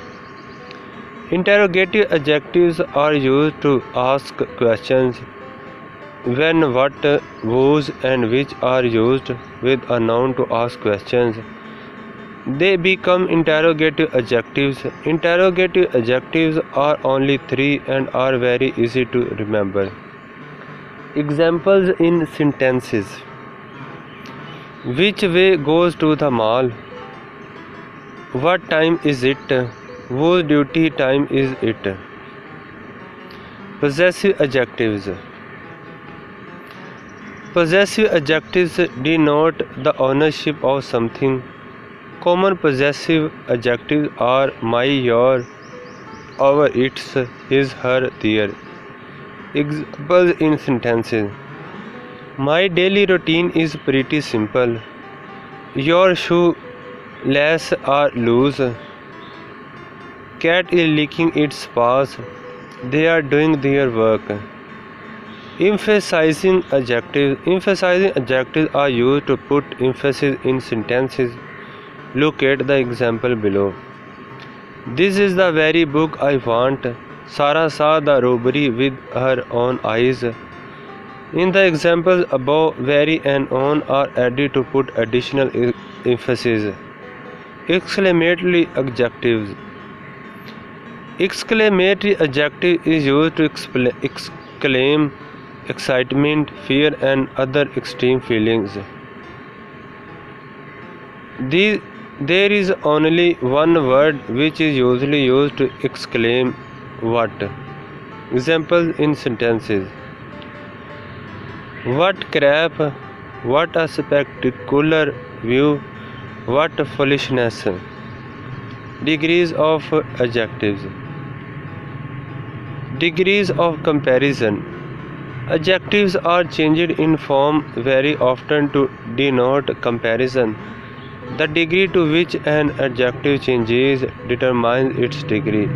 A: Interrogative adjectives are used to ask questions. When, what, whose, and which are used with a noun to ask questions, they become interrogative adjectives. Interrogative adjectives are only 3 and are very easy to remember. Examples in sentences: which way goes to the mall? What time is it? Whose duty time is it? Possessive adjectives. Possessive adjectives denote the ownership of something. Common possessive adjectives are my, your, our, its, his, her, their. Examples in sentences: my daily routine is pretty simple. Your shoe laces are loose. Cat is licking its paws. They are doing their work. Emphasizing adjectives. Emphasizing adjectives are used to put emphasis in sentences. Look at the example below. This is the very book I want. Sarah saw the robbery with her own eyes. In the examples above, very and on are added to put additional emphasis. Exclamatory adjectives. Exclamatory adjective is used to exclaim excitement, fear, and other extreme feelings. There is only one word which is usually used to exclaim what. Examples in sentences: what crap, what a spectacular view, what foolishness. Degrees of adjectives. Degrees of comparison. Adjectives are changed in form very often to denote comparison. The degree to which an adjective changes determines its degree.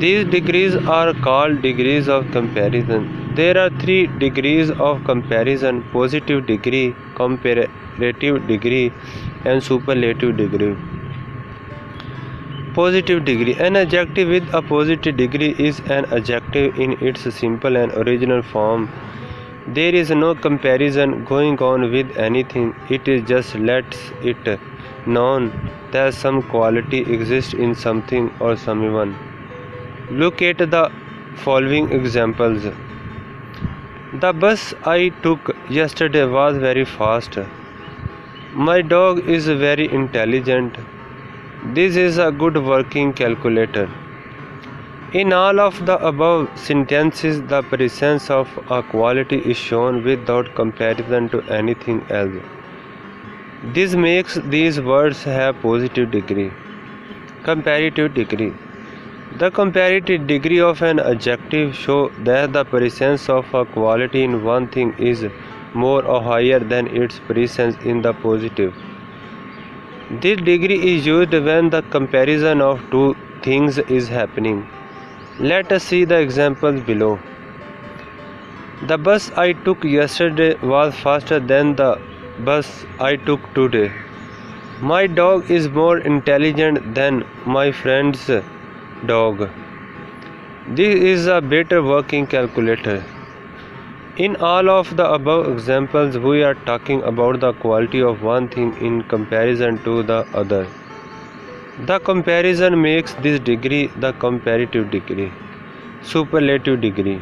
A: These degrees are called degrees of comparison. There are three degrees of comparison: positive degree, comparative degree, and superlative degree. Positive degree. An adjective with a positive degree is an adjective in its simple and original form. There is no comparison going on with anything. It is just lets it known that some quality exists in something or someone. Look at the following examples. The bus I took yesterday was very fast. My dog is very intelligent. This is a good working calculator. In all of the above sentences, the presence of a quality is shown without comparison to anything else. This makes these words have positive degree. Comparative degree. The comparative degree of an adjective shows that the presence of a quality in one thing is more or higher than its presence in the positive. This degree is used when the comparison of two things is happening. Let us see the examples below. The bus I took yesterday was faster than the bus I took today. My dog is more intelligent than my friend's dog. This is a better working calculator. In all of the above examples, we are talking about the quality of one thing in comparison to the other. The comparison makes this degree the comparative degree. Superlative degree.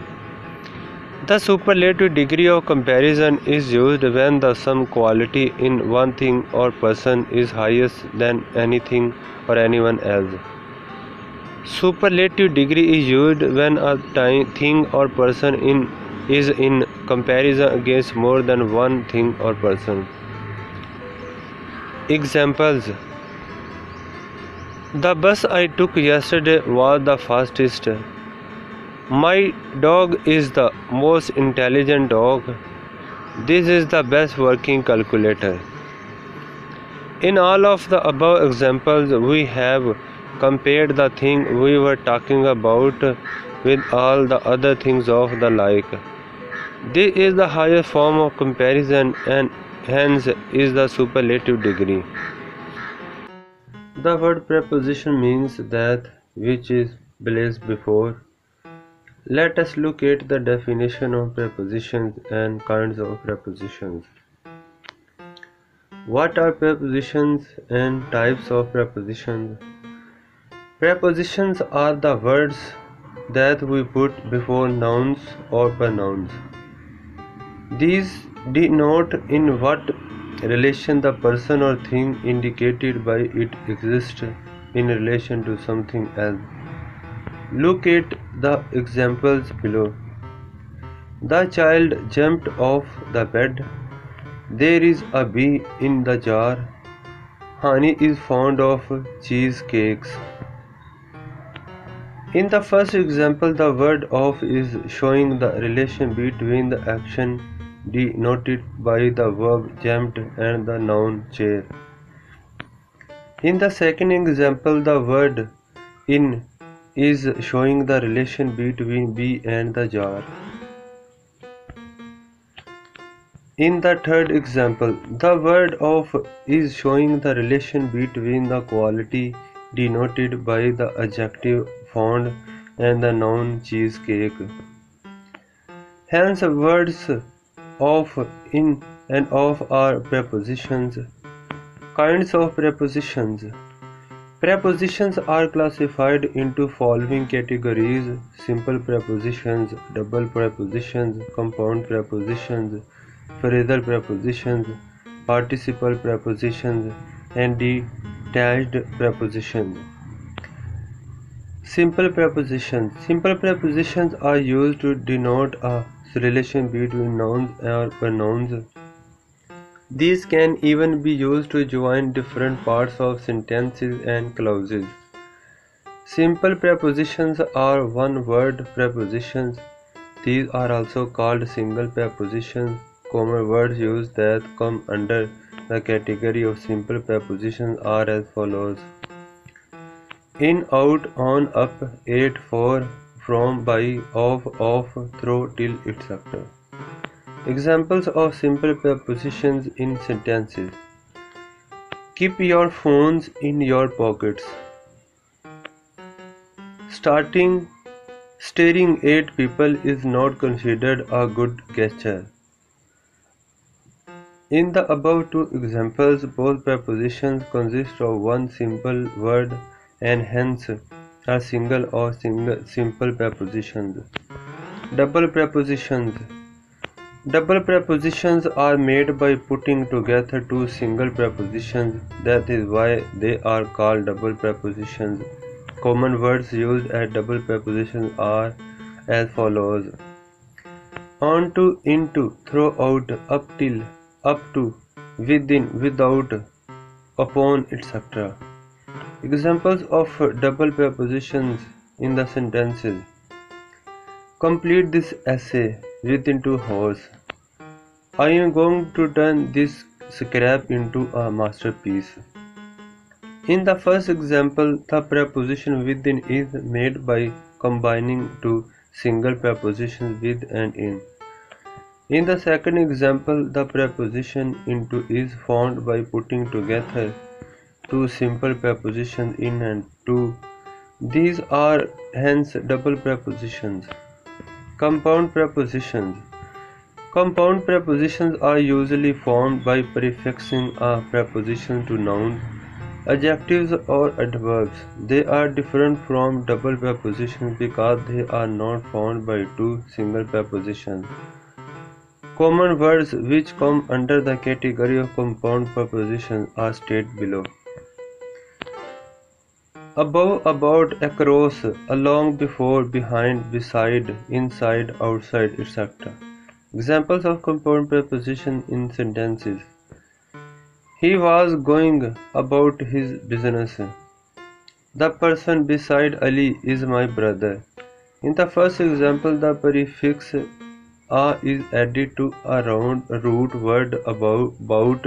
A: The superlative degree of comparison is used when the some quality in one thing or person is highest than anything or anyone else. Superlative degree is used when a thing or person is in comparison against more than one thing or person. Examples. The bus I took yesterday was the fastest. My dog is the most intelligent dog. This is the best working calculator. In all of the above examples, we have compared the thing we were talking about with all the other things of the like. This is the highest form of comparison and hence is the superlative degree. The word preposition means that which is placed before. Let us look at the definition of prepositions and kinds of prepositions. What are prepositions and types of prepositions? Prepositions are the words that we put before nouns or pronouns. These denote in what relation the person or thing indicated by it exists in relation to something else. Look at the examples below. The child jumped off the bed. There is a bee in the jar. Honey is fond of cheesecakes. In the first example, the word of is showing the relation between the action denoted by the verb jumped and the noun chair. In the second example, the word in is showing the relation between bee and the jar. In the third example, the word of is showing the relation between the quality denoted by the adjective fond and the noun cheesecake. Hence, words of, in, and of are prepositions. Kinds of prepositions. Prepositions are classified into following categories: simple prepositions, double prepositions, compound prepositions, phrasal prepositions, participle prepositions, and detached prepositions. Simple prepositions. Simple prepositions are used to denote a relation between nouns or pronouns. These can even be used to join different parts of sentences and clauses. Simple prepositions are one-word prepositions. These are also called single prepositions. Common words used that come under the category of simple prepositions are as follows: in, out, on, up, at, for, from, by, of, through, till, etc. Examples of simple prepositions in sentences. Keep your phones in your pockets. Staring at people is not considered a good gesture. In the above two examples, both prepositions consist of one simple word and hence are single or simple prepositions. Double prepositions. Double prepositions are made by putting together two single prepositions. That is why they are called double prepositions. Common words used as double prepositions are as follows: on to, into, throughout, up till, up to, within, without, upon, etc. Examples of double prepositions in the sentences. Complete this essay within 2 hours. I am going to turn this scrap into a masterpiece. In the first example, the preposition within is made by combining two single prepositions with and in. In the second example, the preposition into is formed by putting together two simple prepositions in and to. These are hence double prepositions. Compound prepositions. Compound prepositions are usually formed by prefixing a preposition to nouns, adjectives or adverbs. They are different from double prepositions because they are not formed by two single prepositions. Common words which come under the category of compound prepositions are stated below. Above, about, across, along, before, behind, beside, inside, outside, etc. Examples of compound preposition in sentences. He was going about his business. The person beside Ali is my brother. In the first example, the prefix a is added to a root word about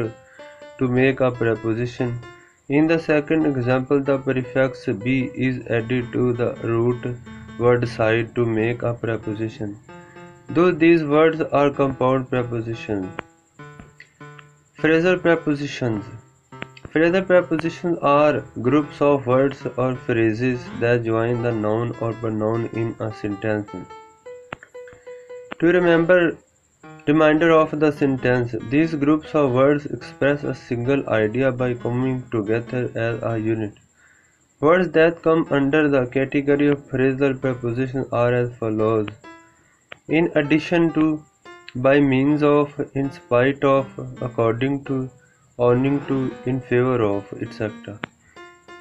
A: to make a preposition. In the second example, the prefix be is added to the root word side to make a preposition. Though these words are compound prepositions. Phrasal prepositions. Phrasal prepositions are groups of words or phrases that join the noun or pronoun in a sentence. To reminder of the sentence, these groups of words express a single idea by coming together as a unit. Words that come under the category of phrasal prepositions are as follows: in addition to, by means of, in spite of, according to, owing to, in favor of, etc.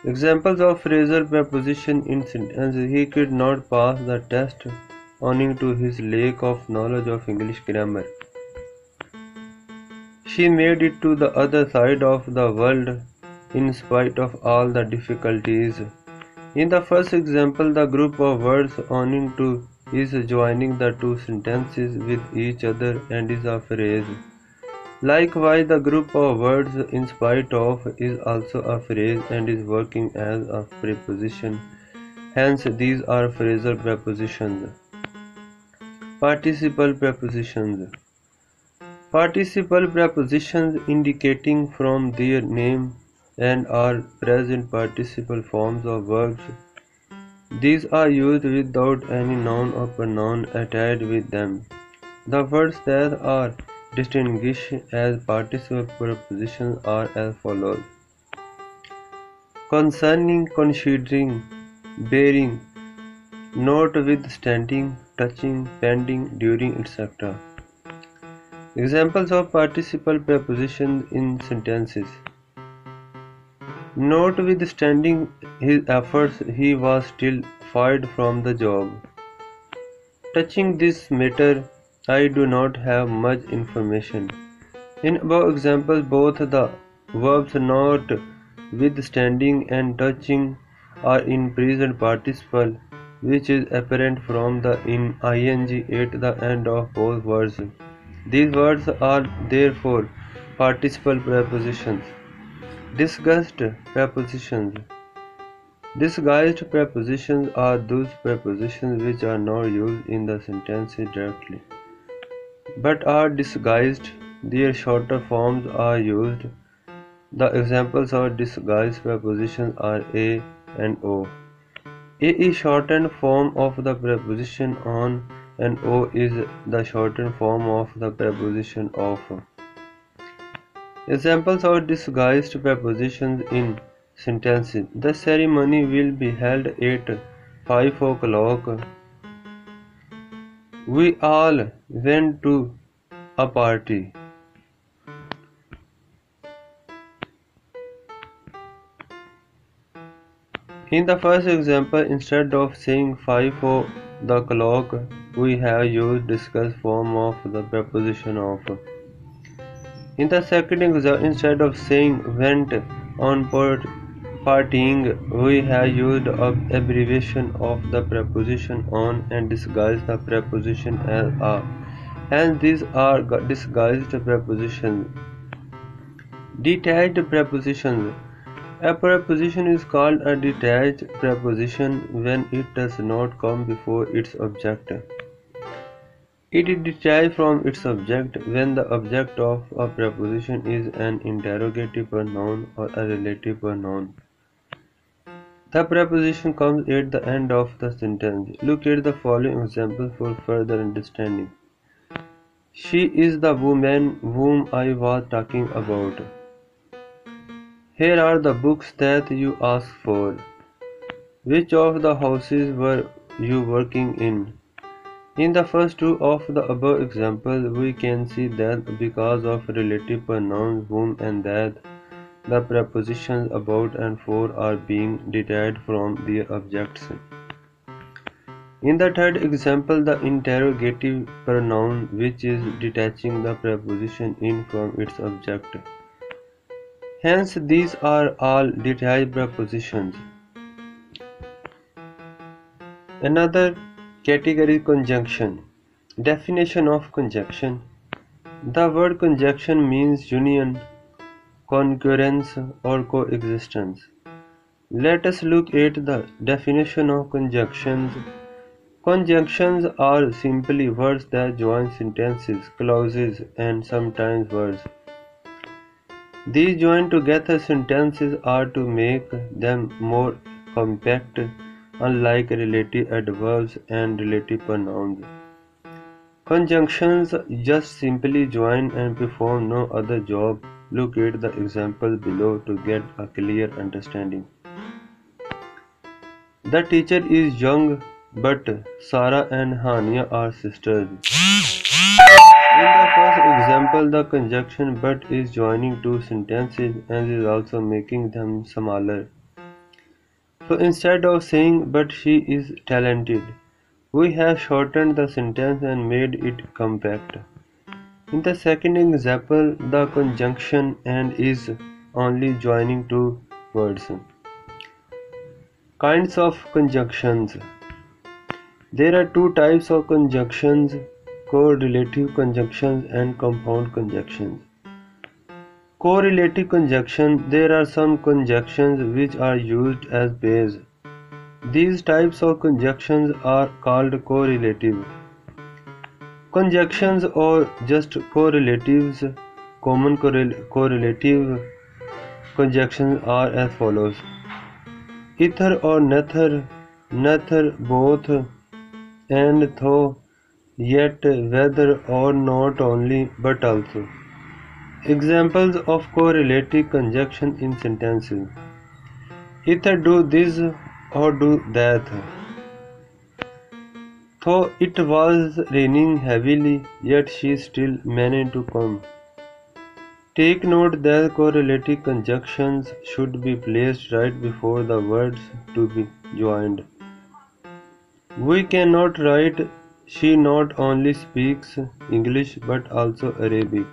A: Examples of phrasal preposition in sentences. He could not pass the test owing to his lack of knowledge of English grammar. She made it to the other side of the world in spite of all the difficulties. In the first example, the group of words owing to is joining the two sentences with each other and is a phrase. Likewise, the group of words in spite of is also a phrase and is working as a preposition. Hence, these are phrasal prepositions. Participle prepositions. Participle prepositions indicating from their name and are present participle forms of verbs. These are used without any noun or pronoun attached with them. The words that are distinguished as participle prepositions are as follows: concerning, considering, bearing, notwithstanding, touching, pending, during, etc. Examples of participle prepositions in sentences. Notwithstanding his efforts, he was still fired from the job. Touching this matter, I do not have much information. In above examples, both the verbs notwithstanding and touching are in present participle, which is apparent from the ing at the end of both words. These words are therefore participle prepositions. Discussed prepositions. Disguised prepositions are those prepositions which are not used in the sentences directly, but are disguised. Their shorter forms are used. The examples of disguised prepositions are a and o. A is shortened form of the preposition on and o is the shortened form of the preposition of. Examples of disguised prepositions in sentences. The ceremony will be held at 5 o'clock. We all went to a party. In the first example, instead of saying 5 o'clock, we have used discussed form of the preposition of. In the second example, instead of saying went on partying, we have used an abbreviation of the preposition on and disguised the preposition as a. Hence, these are disguised prepositions. Detached prepositions. A preposition is called a detached preposition when it does not come before its object. It is detached from its object when the object of a preposition is an interrogative pronoun or a relative pronoun. The preposition comes at the end of the sentence. Look at the following example for further understanding. She is the woman whom I was talking about. Here are the books that you asked for. Which of the houses were you working in? In the first two of the above examples, we can see that because of relative pronouns whom and that, the prepositions about and for are being detached from their objects. In the third example, the interrogative pronoun which is detaching the preposition in from its object. Hence, these are all detached prepositions. Another category is conjunction. Definition of conjunction. The word conjunction means union, concurrence, or coexistence. Let us look at the definition of conjunctions. Conjunctions are simply words that join sentences, clauses, and sometimes words. These join together sentences are to make them more compact, unlike relative adverbs and relative pronouns. Conjunctions just simply join and perform no other job. Look at the examples below to get a clear understanding. The teacher is young, but Sarah and Hania are sisters. In the first example, the conjunction but is joining two sentences and is also making them smaller. So instead of saying but she is talented, we have shortened the sentence and made it compact. In the second example, the conjunction and is only joining two words. Kinds of conjunctions. There are two types of conjunctions: correlative conjunctions and compound conjunctions. Correlative conjunction. There are some conjunctions which are used as pairs. These types of conjunctions are called correlative conjunctions or just correlatives. Common correlative conjunctions are as follows: either or neither, neither, both, and though, yet, whether or not only, but also. Examples of correlative conjunction in sentences. Either do this or do that. Though it was raining heavily, yet she still managed to come. Take note that correlative conjunctions should be placed right before the words to be joined. We cannot write she not only speaks English but also Arabic.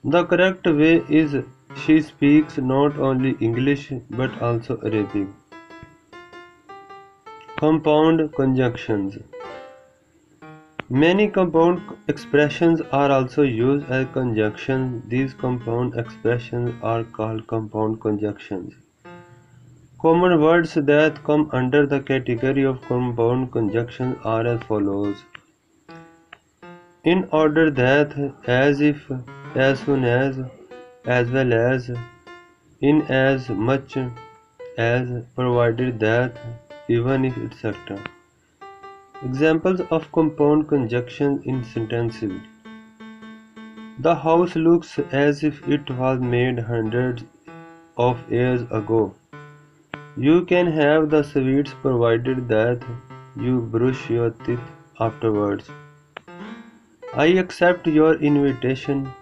A: The correct way is she speaks not only English but also Arabic. Compound conjunctions. Many compound expressions are also used as conjunctions. These compound expressions are called compound conjunctions. Common words that come under the category of compound conjunctions are as follows. In order that, as if, as soon as well as, in as much as, provided that, even if, etc. Examples of compound conjunctions in sentences. The house looks as if it was made hundreds of years ago. You can have the sweets provided that you brush your teeth afterwards. I accept your invitation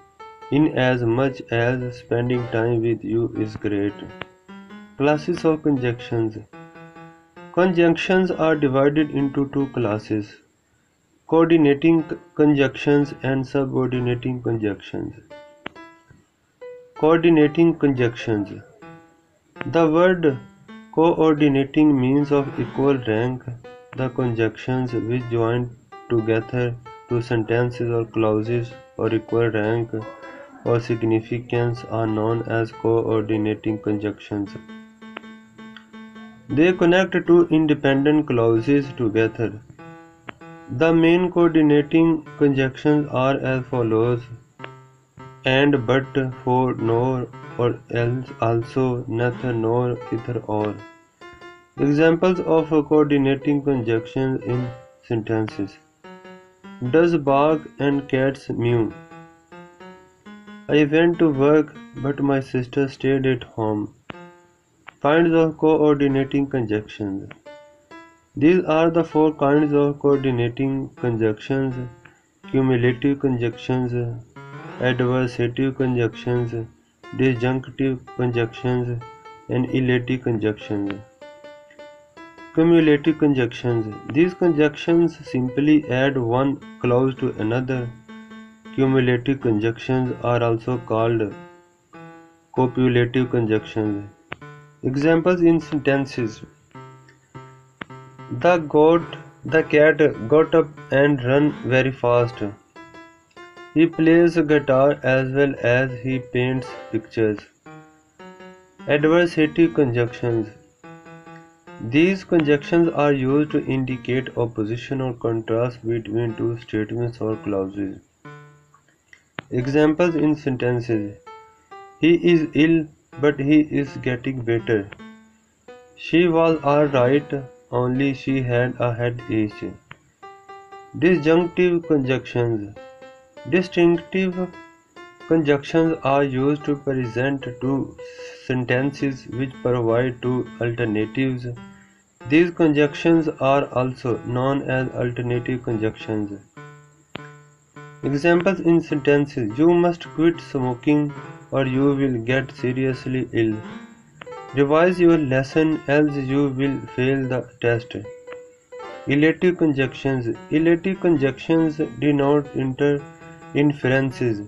A: in as much as spending time with you is great. Classes of conjunctions. Conjunctions are divided into two classes: coordinating conjunctions and subordinating conjunctions. Coordinating conjunctions. The word coordinating means of equal rank. The conjunctions which join together two sentences or clauses of equal rank or significance are known as coordinating conjunctions. They connect two independent clauses together. The main coordinating conjunctions are as follows: and, but, for, nor, or else, also, neither, nor, either, or. Examples of coordinating conjunctions in sentences. Does bark and cats mew? I went to work, but my sister stayed at home. Kinds of coordinating conjunctions. These are the four kinds of coordinating conjunctions: cumulative conjunctions, adversative conjunctions, disjunctive conjunctions, and elative conjunctions. Cumulative conjunctions. These conjunctions simply add one clause to another. Cumulative conjunctions are also called copulative conjunctions. Examples in sentences. The cat got up and ran very fast. He plays guitar as well as he paints pictures. Adversative conjunctions. These conjunctions are used to indicate opposition or contrast between two statements or clauses. Examples in sentences. He is ill, but he is getting better. She was alright, only she had a headache. Disjunctive conjunctions. Distinctive conjunctions are used to present two sentences which provide two alternatives. These conjunctions are also known as alternative conjunctions. Examples in sentences. You must quit smoking or you will get seriously ill. Revise your lesson else you will fail the test. Elative conjunctions. Elative conjunctions denote inferences.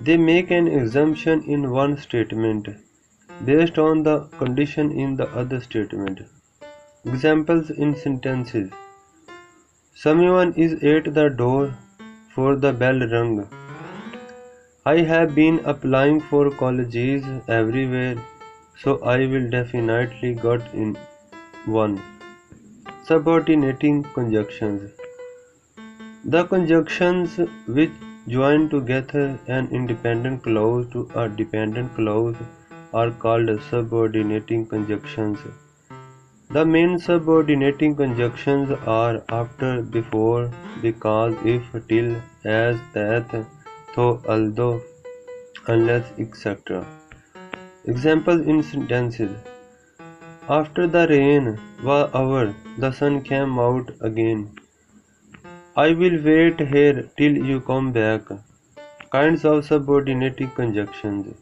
A: They make an assumption in one statement based on the condition in the other statement. Examples in sentences. Someone is at the door for the bell rung. I have been applying for colleges everywhere, so I will definitely get in one. Subordinating conjunctions. The conjunctions which join together an independent clause to a dependent clause are called subordinating conjunctions. The main subordinating conjunctions are after, before, because, if, till, as, that, though, although, unless, etc. Examples in sentences. After the rain was over, the sun came out again. I will wait here till you come back. Kinds of subordinating conjunctions.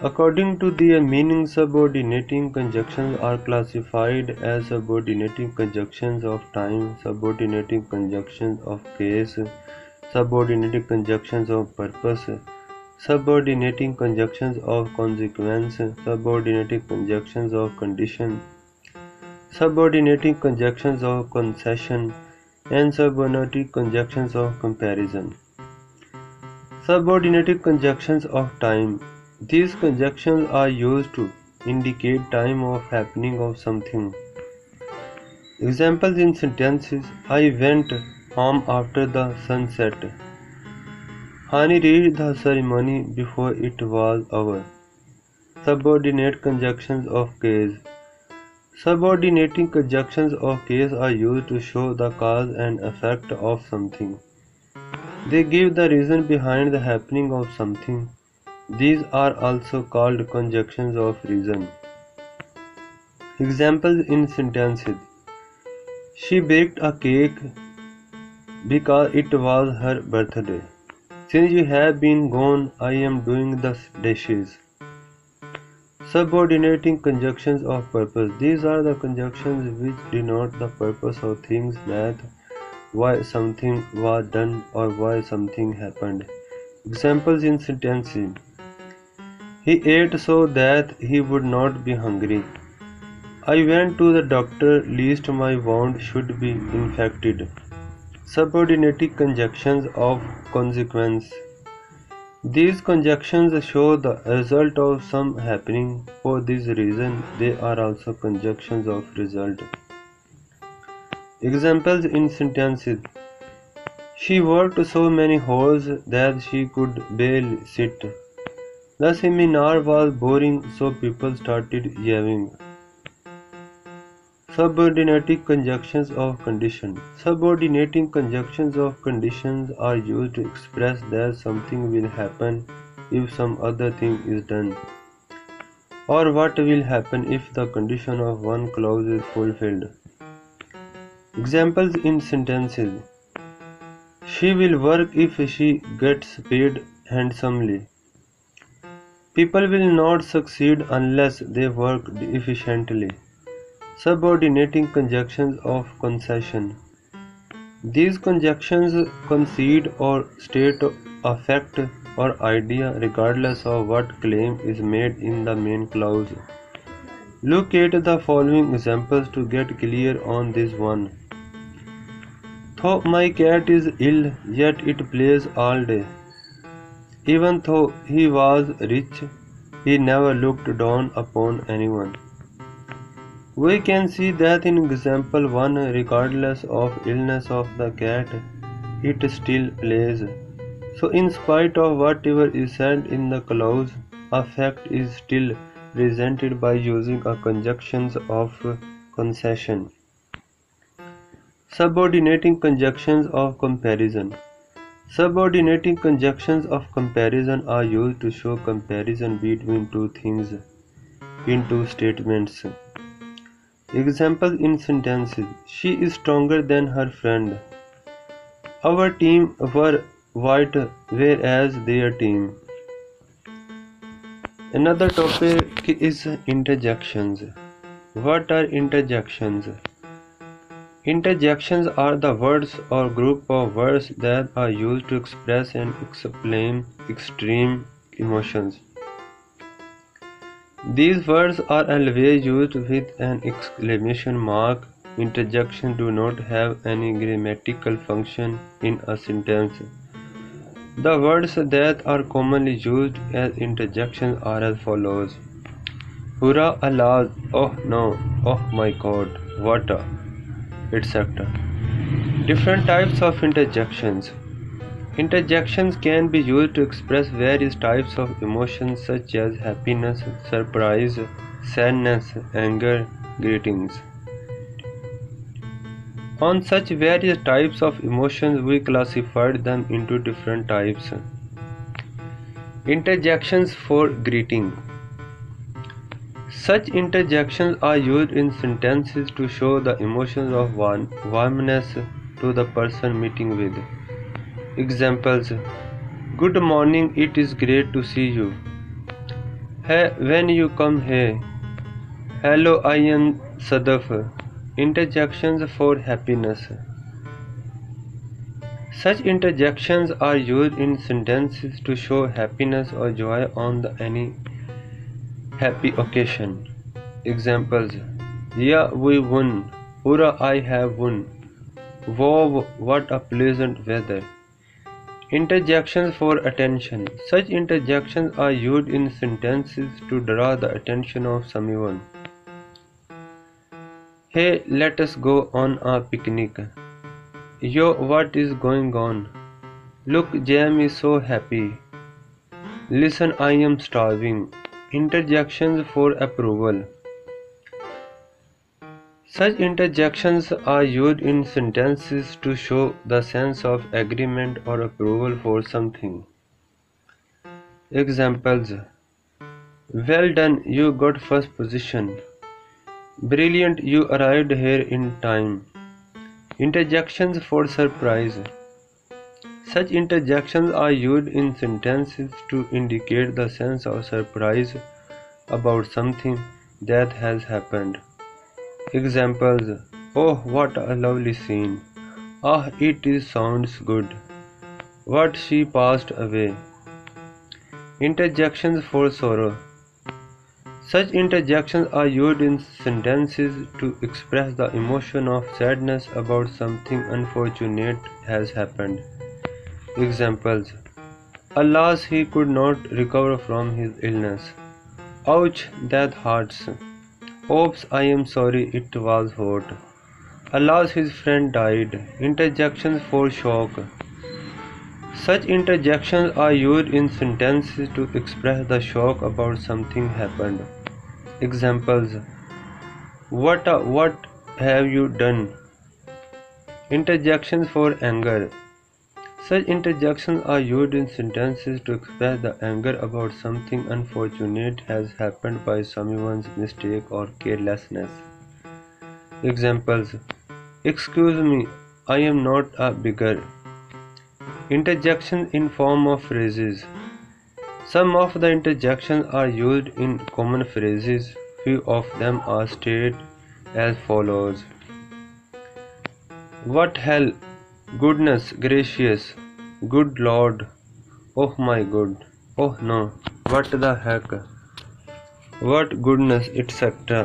A: According to their meaning, subordinating conjunctions are classified as subordinating conjunctions of time, subordinating conjunctions of case, subordinating conjunctions of purpose, subordinating conjunctions of consequence, subordinating conjunctions of condition, subordinating conjunctions of concession, and subordinating conjunctions of comparison. Subordinating conjunctions of time. These conjunctions are used to indicate time of happening of something. Examples in sentences: I went home after the sunset. Hani reached the ceremony before it was over. Subordinate conjunctions of case. Subordinating conjunctions of case are used to show the cause and effect of something. They give the reason behind the happening of something. These are also called conjunctions of reason. Examples in sentences: She baked a cake because it was her birthday. Since you have been gone, I am doing the dishes. Subordinating conjunctions of purpose. These are the conjunctions which denote the purpose of things, that why something was done or why something happened. Examples in sentences: He ate so that he would not be hungry. I went to the doctor lest my wound should be infected. Subordinating conjunctions of consequence. These conjunctions show the result of some happening. For this reason, they are also conjunctions of result. Examples in sentences: She worked so many hours that she could barely sit. The seminar was boring, so people started yelling. Subordinating conjunctions of condition. Subordinating conjunctions of conditions are used to express that something will happen if some other thing is done, or what will happen if the condition of one clause is fulfilled. Examples in sentences: She will work if she gets paid handsomely. People will not succeed unless they work efficiently. Subordinating conjunctions of concession. These conjunctions concede or state a fact or idea regardless of what claim is made in the main clause. Look at the following examples to get clear on this one. Though my cat is ill, yet it plays all day. Even though he was rich, he never looked down upon anyone. We can see that in example 1, regardless of illness of the cat, it still plays. So in spite of whatever is said in the clause, a fact is still presented by using a conjunctions of concession. Subordinating conjunctions of comparison. Subordinating conjunctions of comparison are used to show comparison between two things in two statements. Example in sentences: She is stronger than her friend. Our team were white, whereas their team. Another topic is interjections. What are interjections? Interjections are the words or group of words that are used to express and explain extreme emotions. These words are always used with an exclamation mark. Interjections do not have any grammatical function in a sentence. The words that are commonly used as interjections are as follows: Hurrah, alas, oh no, oh my god, what a, etc. Different types of interjections. Interjections can be used to express various types of emotions such as happiness, surprise, sadness, anger, greetings. On such various types of emotions, we classified them into different types. Interjections for greeting. Such interjections are used in sentences to show the emotions of warmness to the person meeting with. Examples: Good morning, it is great to see you. Hey, when you come here. Hello, I am Sadaf. Interjections for happiness. Such interjections are used in sentences to show happiness or joy on any happy occasion. Examples: Yeah, we won. Hurrah, I have won. Wow, what a pleasant weather. Interjections for attention. Such interjections are used in sentences to draw the attention of someone. Hey, let us go on a picnic. Yo, what is going on? Look, Jam is so happy. Listen, I am starving. Interjections for approval. Such interjections are used in sentences to show the sense of agreement or approval for something. Examples: well done, you got first position. Brilliant, you arrived here in time. Interjections for surprise. Such interjections are used in sentences to indicate the sense of surprise about something that has happened. Examples: oh, what a lovely scene. Ah, it is sounds good. What, she passed away. Interjections for sorrow. Such interjections are used in sentences to express the emotion of sadness about something unfortunate has happened. Examples: alas, he could not recover from his illness. Ouch, that hurts. Oops, I am sorry, it was hot. Alas, his friend died. Interjections for shock. Such interjections are used in sentences to express the shock about something happened. Examples: what have you done? Interjections for anger. Such interjections are used in sentences to express the anger about something unfortunate has happened by someone's mistake or carelessness. Examples: excuse me, I am not a beggar. Interjections in form of phrases. Some of the interjections are used in common phrases. Few of them are stated as follows: what hell, goodness gracious, good lord, oh my god, oh no, what the heck, what goodness, etc.